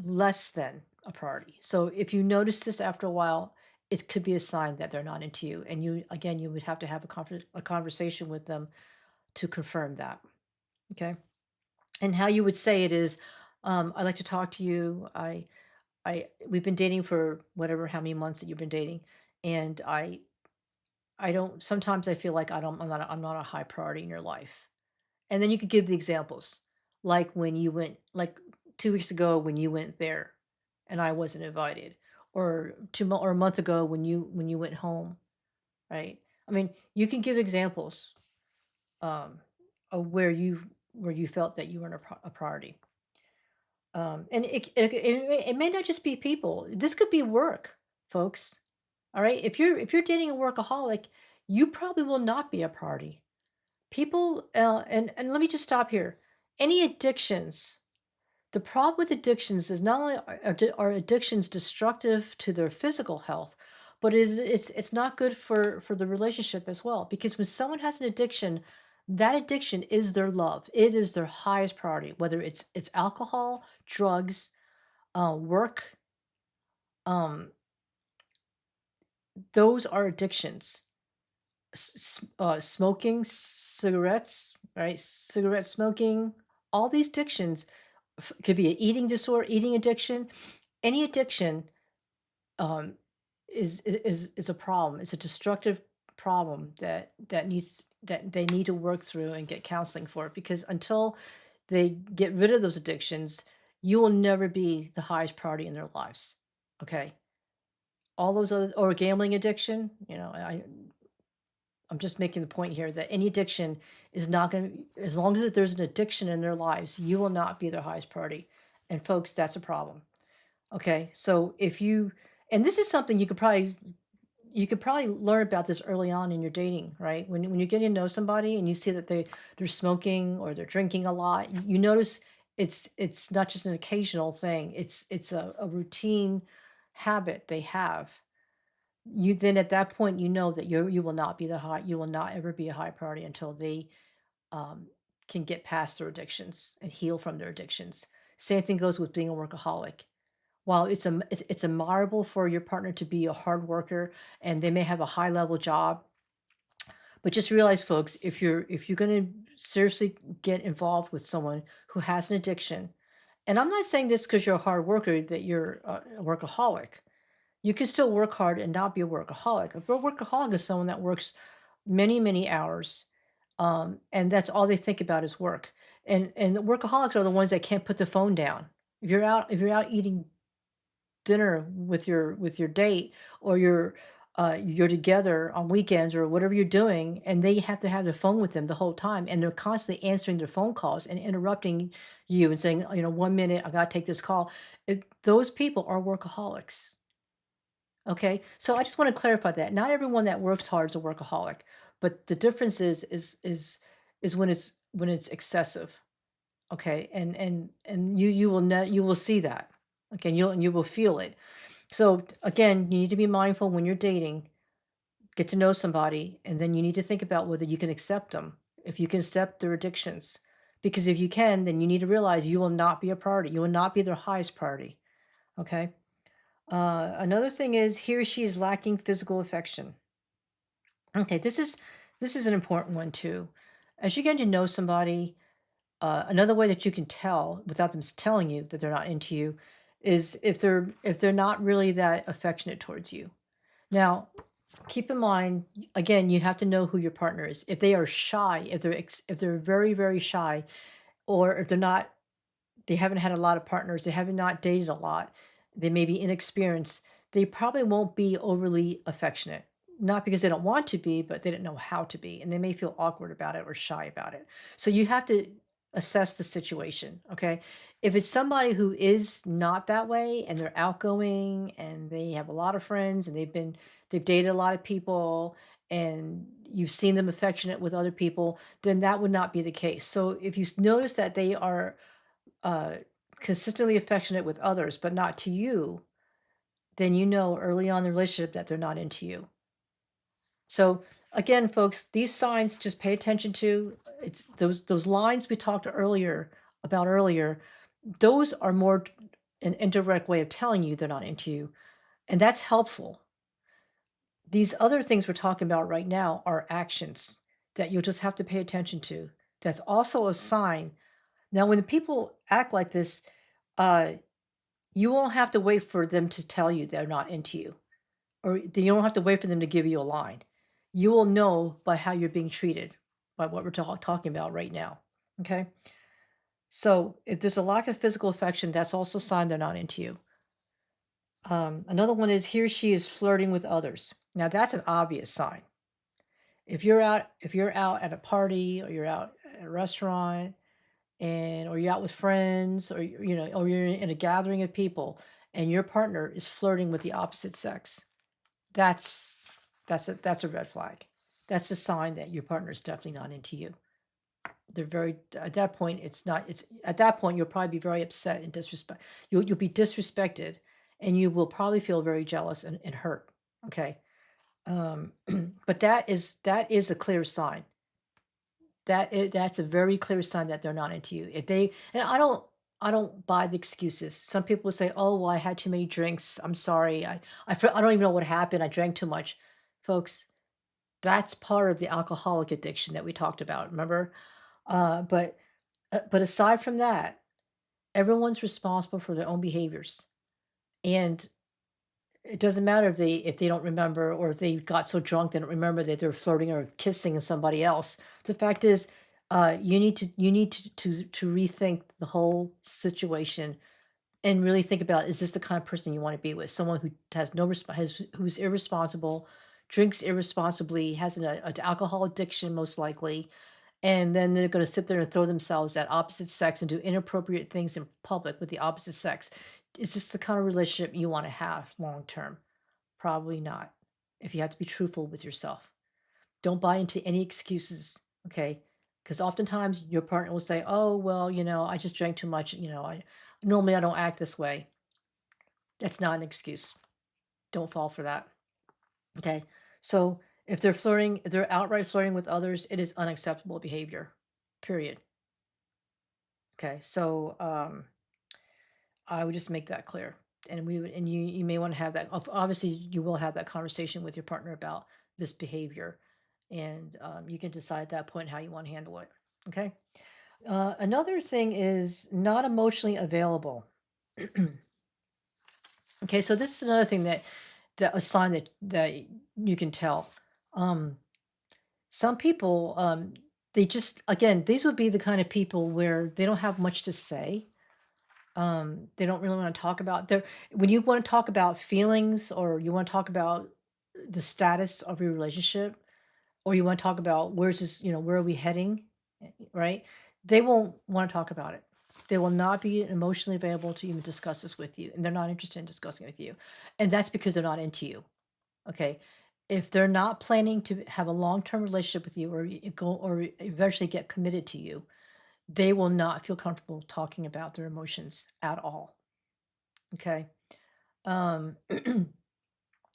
less than a priority. So if you notice this after a while, it could be a sign that they're not into you, and you would have to have a conversation with them to confirm that. Okay. And how you would say it is, "I'd like to talk to you. We've been dating for whatever, how many months that you've been dating, and I don't. Sometimes I feel like I'm not a high priority in your life." And then you could give the examples, like when you went, like 2 weeks ago when you went there, and I wasn't invited, or or a month ago when you went home, right? I mean, you can give examples um, of where you felt that you weren't a priority. And it may not just be people. This could be work, folks. All right. If you're dating a workaholic, you probably will not be a priority. People, and let me just stop here. Any addictions, the problem with addictions is not only are addictions destructive to their physical health, but it's not good for the relationship as well. Because when someone has an addiction, that addiction is their love. It is their highest priority, whether it's alcohol, drugs, work. Um, those are addictions. Smoking, cigarettes, right? Cigarette smoking, all these addictions could be an eating disorder, eating addiction. Any addiction um, is a problem. It's a destructive problem that they need to work through and get counseling for. Because until they get rid of those addictions, you will never be the highest priority in their lives. Okay, all those other or gambling addiction. I'm just making the point here that any addiction is not going to, as long as there's an addiction in their lives, you will not be their highest priority. And folks, that's a problem. Okay. So if you, and this is something you could probably learn about this early on in your dating, right? When you're getting to know somebody and you see that they're smoking or they're drinking a lot, you notice it's not just an occasional thing. It's a routine habit they have. You then at that point, you know that you will not be you will not ever be a high priority until they um, can get past their addictions and heal from their addictions. Same thing goes with being a workaholic. While it's admirable for your partner to be a hard worker and they may have a high level job, but just realize, folks, if you're going to seriously get involved with someone who has an addiction, and I'm not saying this because you're a hard worker that you're a workaholic. You can still work hard and not be a workaholic. A workaholic is someone that works many, many hours, and that's all they think about is work. And the workaholics are the ones that can't put the phone down. If you're out eating dinner with your date, or you're together on weekends or whatever you're doing, and they have to have their phone with them the whole time, and they're constantly answering their phone calls and interrupting you and saying, 1 minute, I gotta take this call. Those people are workaholics. Okay, so I just want to clarify that. Not everyone that works hard is a workaholic, but the difference is when it's excessive. Okay, and you will see that. Okay, you will feel it. So again, you need to be mindful when you're dating, get to know somebody, and then you need to think about whether you can accept them. If you can accept their addictions, because if you can, then you need to realize you will not be a priority. You will not be their highest priority. Okay. Another thing is he or she is lacking physical affection. Okay, this is an important one too. As you get to know somebody, another way that you can tell without them telling you that they're not into you is if they're not really that affectionate towards you. Now, keep in mind, again, you have to know who your partner is. If they are shy, if they're very very shy, or if they haven't had a lot of partners, they have not dated a lot, they may be inexperienced, they probably won't be overly affectionate. Not because they don't want to be, but they don't know how to be, and they may feel awkward about it or shy about it. So you have to assess the situation, okay? If it's somebody who is not that way and they're outgoing and they have a lot of friends and they've dated a lot of people and you've seen them affectionate with other people, then that would not be the case. So if you notice that they are uh, consistently affectionate with others, but not to you, then you know early on in the relationship that they're not into you. So again, folks, these signs just pay attention to. It's those lines we talked earlier. Those are more an indirect way of telling you they're not into you, and that's helpful. These other things we're talking about right now are actions that you'll just have to pay attention to. That's also a sign Now, when the people act like this, uh, you won't have to wait for them to tell you they're not into you, or you don't have to wait for them to give you a line. You will know by how you're being treated, by what we're talking about right now. Okay. So if there's a lack of physical affection, that's also a sign they're not into you. Another one is he or she is flirting with others. Now that's an obvious sign. If you're out at a party, or you're out at a restaurant, or you're out with friends, or or you're in a gathering of people, and your partner is flirting with the opposite sex, that's that's a red flag. That's a sign that your partner is definitely not into you. They're very At that point, it's at that point you'll probably be very upset and disrespect. You'll be disrespected, and you will probably feel very jealous and hurt. Okay. Um, but that is a clear sign. That's a very clear sign that they're not into you. If they and I don't buy the excuses. Some people say, "Oh, well, I had too many drinks. I'm sorry. I don't even know what happened. I drank too much." Folks, that's part of the alcoholic addiction that we talked about. Remember? But aside from that, everyone's responsible for their own behaviors, and it doesn't matter if they don't remember, or if they got so drunk they don't remember that they're flirting or kissing somebody else. The fact is, you need to rethink the whole situation, and really think about, is this the kind of person you want to be with? Someone who has no who's irresponsible, drinks irresponsibly, has an alcohol addiction most likely, and then they're going to sit there and throw themselves at opposite sex and do inappropriate things in public with the opposite sex. Is this the kind of relationship you want to have long term? Probably not. If you have to be truthful with yourself, don't buy into any excuses, okay? Because oftentimes your partner will say, "Oh, well, I just drank too much. I don't act this way." That's not an excuse. Don't fall for that. Okay. So if they're outright flirting with others, it is unacceptable behavior. Period. Okay. So I would just make that clear. And you may want to have that. Obviously, you will have that conversation with your partner about this behavior, and you can decide at that point how you want to handle it. Okay. Another thing is not emotionally available. Okay, so this is another thing that a sign that you can tell. Um, some people, they just, again, these would be the kind of people where they don't have much to say. They don't really want to talk about their when you want to talk about feelings, or you want to talk about the status of your relationship, or you want to talk about where are we heading, right? They won't want to talk about it. They will not be emotionally available to even discuss this with you, and they're not interested in discussing it with you. And that's because they're not into you. Okay. If they're not planning to have a long-term relationship with you, or go or eventually get committed to you, they will not feel comfortable talking about their emotions at all. Okay. Um,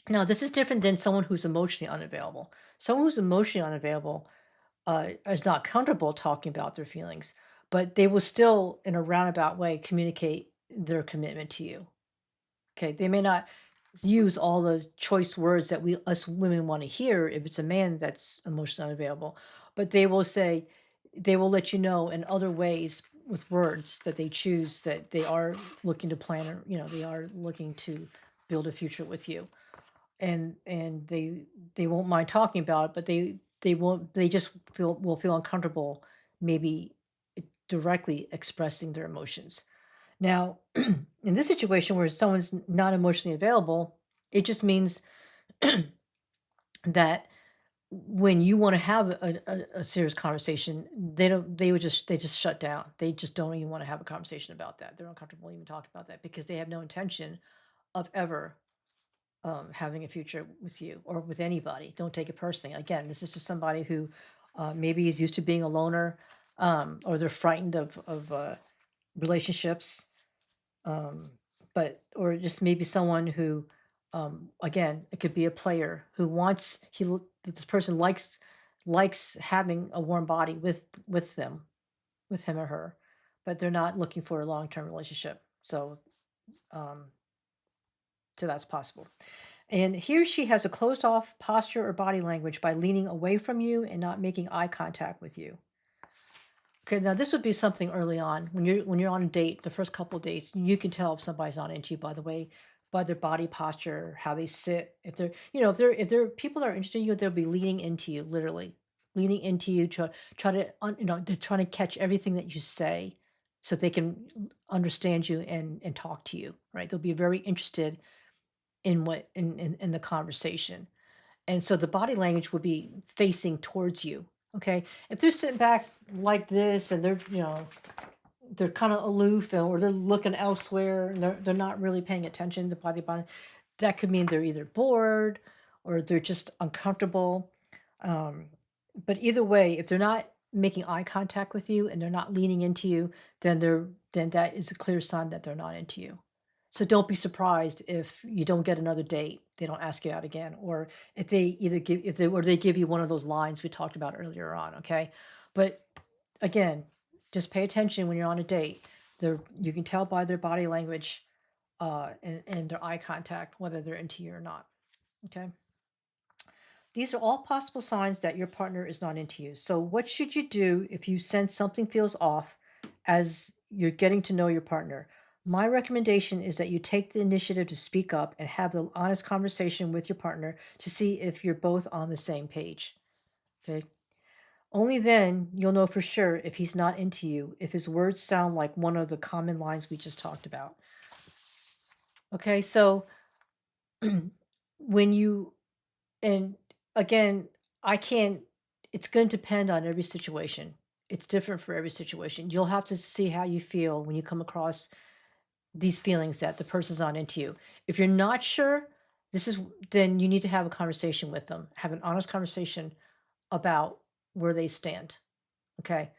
now, this is different than someone who's emotionally unavailable. Someone who's emotionally unavailable is not comfortable talking about their feelings, but they will still, in a roundabout way, communicate their commitment to you. Okay, they may not use all the choice words that us women want to hear if it's a man that's emotionally unavailable, but they will let you know in other ways with words that they choose that they are looking to plan, or they are looking to build a future with you, and they won't mind talking about it, but they just will feel uncomfortable, maybe directly expressing their emotions. Now, in this situation where someone's not emotionally available, it just means that when you want to have a serious conversation, they just shut down. They just don't even want to have a conversation about that. They're uncomfortable even talking about that, because they have no intention of ever having a future with you or with anybody. Don't take it personally. Again, this is just somebody who maybe is used to being a loner, or they're frightened of relationships, um, or just maybe someone who, again, it could be a player who this person likes having a warm body with them, with him or her, but they're not looking for a long-term relationship. Um, so that's possible. And he or she has a closed off posture or body language by leaning away from you and not making eye contact with you. Okay, now this would be something early on when you're on a date, the first couple of dates, you can tell if somebody's not into you by the way, by their body posture, how they sit. If they're, if they're people that are interested in you, they'll be leaning into you, literally leaning into you to try to, they're trying to catch everything that you say, so they can understand you and talk to you, right? They'll be very interested in what in the conversation. And so the body language would be facing towards you. Okay. If they're sitting back like this and they're kind of aloof, or they're looking elsewhere and they're not really paying attention to body, that could mean they're either bored or they're just uncomfortable. Um, but either way, if they're not making eye contact with you and they're not leaning into you, then that is a clear sign that they're not into you. So don't be surprised if you don't get another date, they don't ask you out again, or if they give you one of those lines we talked about earlier on, okay? But again, just pay attention when you're on a date. You can tell by their body language, and their eye contact whether they're into you or not. Okay. These are all possible signs that your partner is not into you. So, what should you do if you sense something feels off as you're getting to know your partner? My recommendation is that you take the initiative to speak up and have the honest conversation with your partner to see if you're both on the same page. Okay. Only then you'll know for sure if he's not into you, if his words sound like one of the common lines we just talked about. Okay. So, when you, and again, I can't, it's going to depend on every situation. It's different for every situation. You'll have to see how you feel when you come across these feelings that the person's not into you. If you're not sure, this is then you need to have a conversation with them. Have an honest conversation about where they stand. Okay.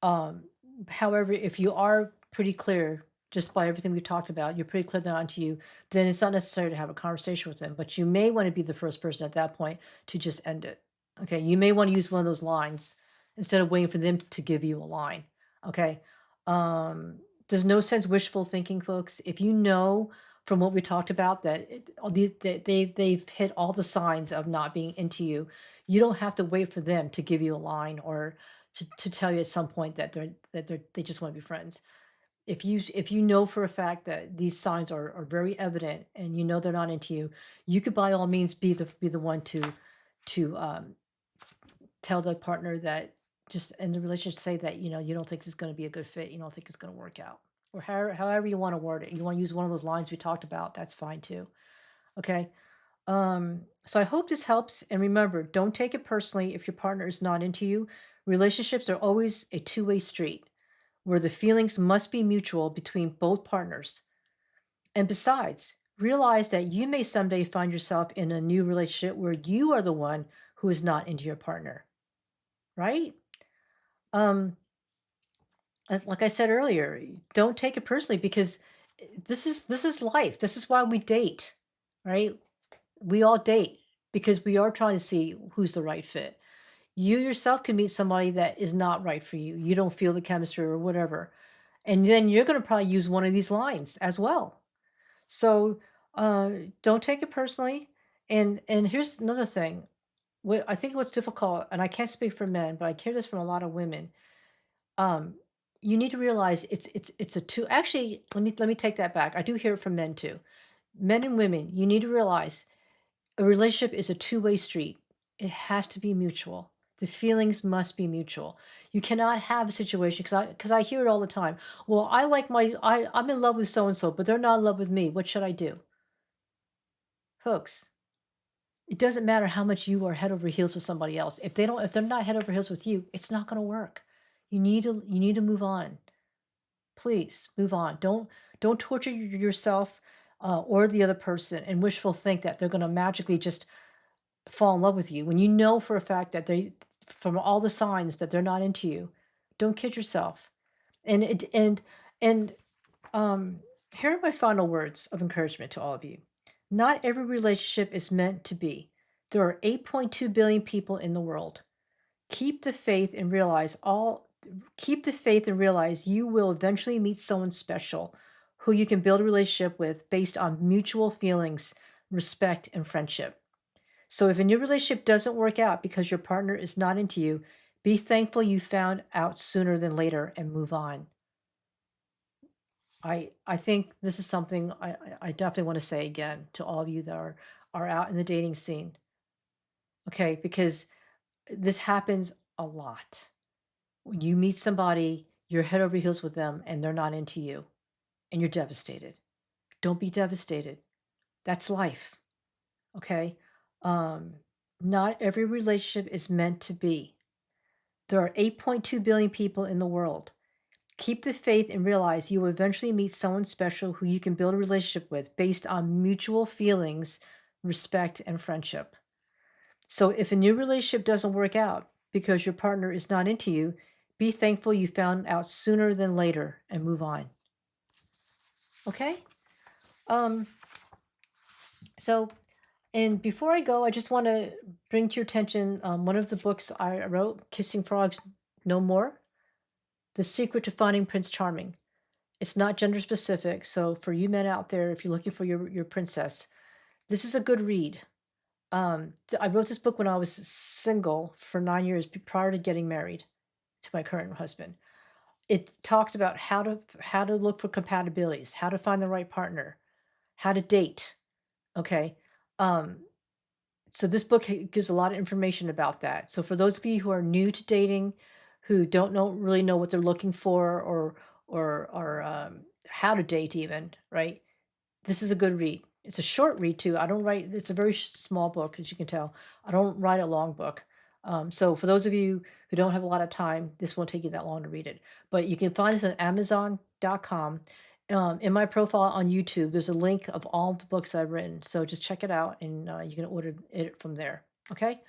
Um, However, if you are pretty clear just by everything we've talked about, you're pretty clear they're onto you, then it's not necessary to have a conversation with them. But you may want to be the first person at that point to just end it. Okay. You may want to use one of those lines instead of waiting for them to give you a line. Okay. There's no sense wishful thinking, folks. If you know from what we talked about that all these they've hit all the signs of not being into you, you don't have to wait for them to give you a line or to tell you at some point that they just want to be friends. If you know for a fact that these signs are very evident and you know they're not into you, you could by all means be the one to tell the partner that, just in the relationship, say that you don't think it's going to be a good fit, you don't think it's going to work out, or however you want to word it. You want to use one of those lines we talked about, that's fine too. Okay. So I hope this helps. And remember, don't take it personally if your partner is not into you. Relationships are always a two-way street where the feelings must be mutual between both partners. And besides, realize that you may someday find yourself in a new relationship where you are the one who is not into your partner, right? Um, like I said earlier, don't take it personally because this is life. This is why we date, right? We all date because we are trying to see who's the right fit. You yourself can meet somebody that is not right for you. You don't feel the chemistry or whatever. And then you're going to probably use one of these lines as well. So don't take it personally. And here's another thing. What I think what's difficult, and I can't speak for men, but I hear this from a lot of women. Um, you need to realize it's a two. Actually, let me take that back. I do hear it from men too. Men and women, you need to realize a relationship is a two-way street. It has to be mutual. The feelings must be mutual. You cannot have a situation because I hear it all the time. Well, I'm in love with so and so, but they're not in love with me. What should I do? Folks, it doesn't matter how much you are head over heels with somebody else. If they're not head over heels with you, it's not going to work. You need to move on. Please move on. Don't torture yourself or the other person and wishful think that they're going to magically just fall in love with you when you know for a fact that from all the signs that they're not into you. Don't kid yourself. And here are my final words of encouragement to all of you. Not every relationship is meant to be. There are 8.2 billion people in the world. Keep the faith and realize you will eventually meet someone special who you can build a relationship with based on mutual feelings, respect, and friendship. So if a new relationship doesn't work out because your partner is not into you, Be thankful you found out sooner than later and move on. I think this is something I definitely want to say again to all of you that are out in the dating scene. Okay, because this happens a lot. When you meet somebody, you're head over heels with them and they're not into you and you're devastated. Don't be devastated. That's life. Okay? Um, Not every relationship is meant to be. There are 8.2 billion people in the world. Keep the faith and realize you will eventually meet someone special who you can build a relationship with based on mutual feelings, respect, and friendship. So if a new relationship doesn't work out because your partner is not into you, be thankful you found out sooner than later and move on. Okay? Um, so, and before I go, I just want to bring to your attention one of the books I wrote, Kissing Frogs No More, The Secret to Finding Prince Charming. It's not gender specific, so for you men out there, if you're looking for your princess, this is a good read. I wrote this book when I was single for 9 years prior to getting married to my current husband. It talks about how to look for compatibilities, how to find the right partner, how to date. Okay. Um, so this book gives a lot of information about that. So for those of you who are new to dating, who don't really know what they're looking for or how to date even, right? This is a good read. It's a short read too. I don't write. It's a very small book, as you can tell. I don't write a long book. So for those of you who don't have a lot of time, this won't take you that long to read it. But you can find this on Amazon.com. In my profile on YouTube, there's a link of all the books I've written. So just check it out, and you can order it from there. Okay.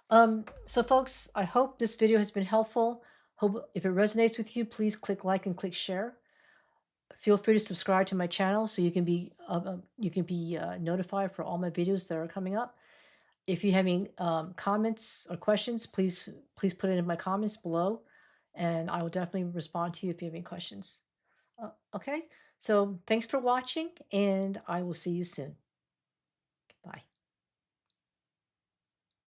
So folks, I hope this video has been helpful. Hope if it resonates with you, please click like and click share. Feel free to subscribe to my channel so you can be notified for all my videos that are coming up. If you have any comments or questions, please put it in my comments below, and I will definitely respond to you if you have any questions. Okay, so thanks for watching, and I will see you soon.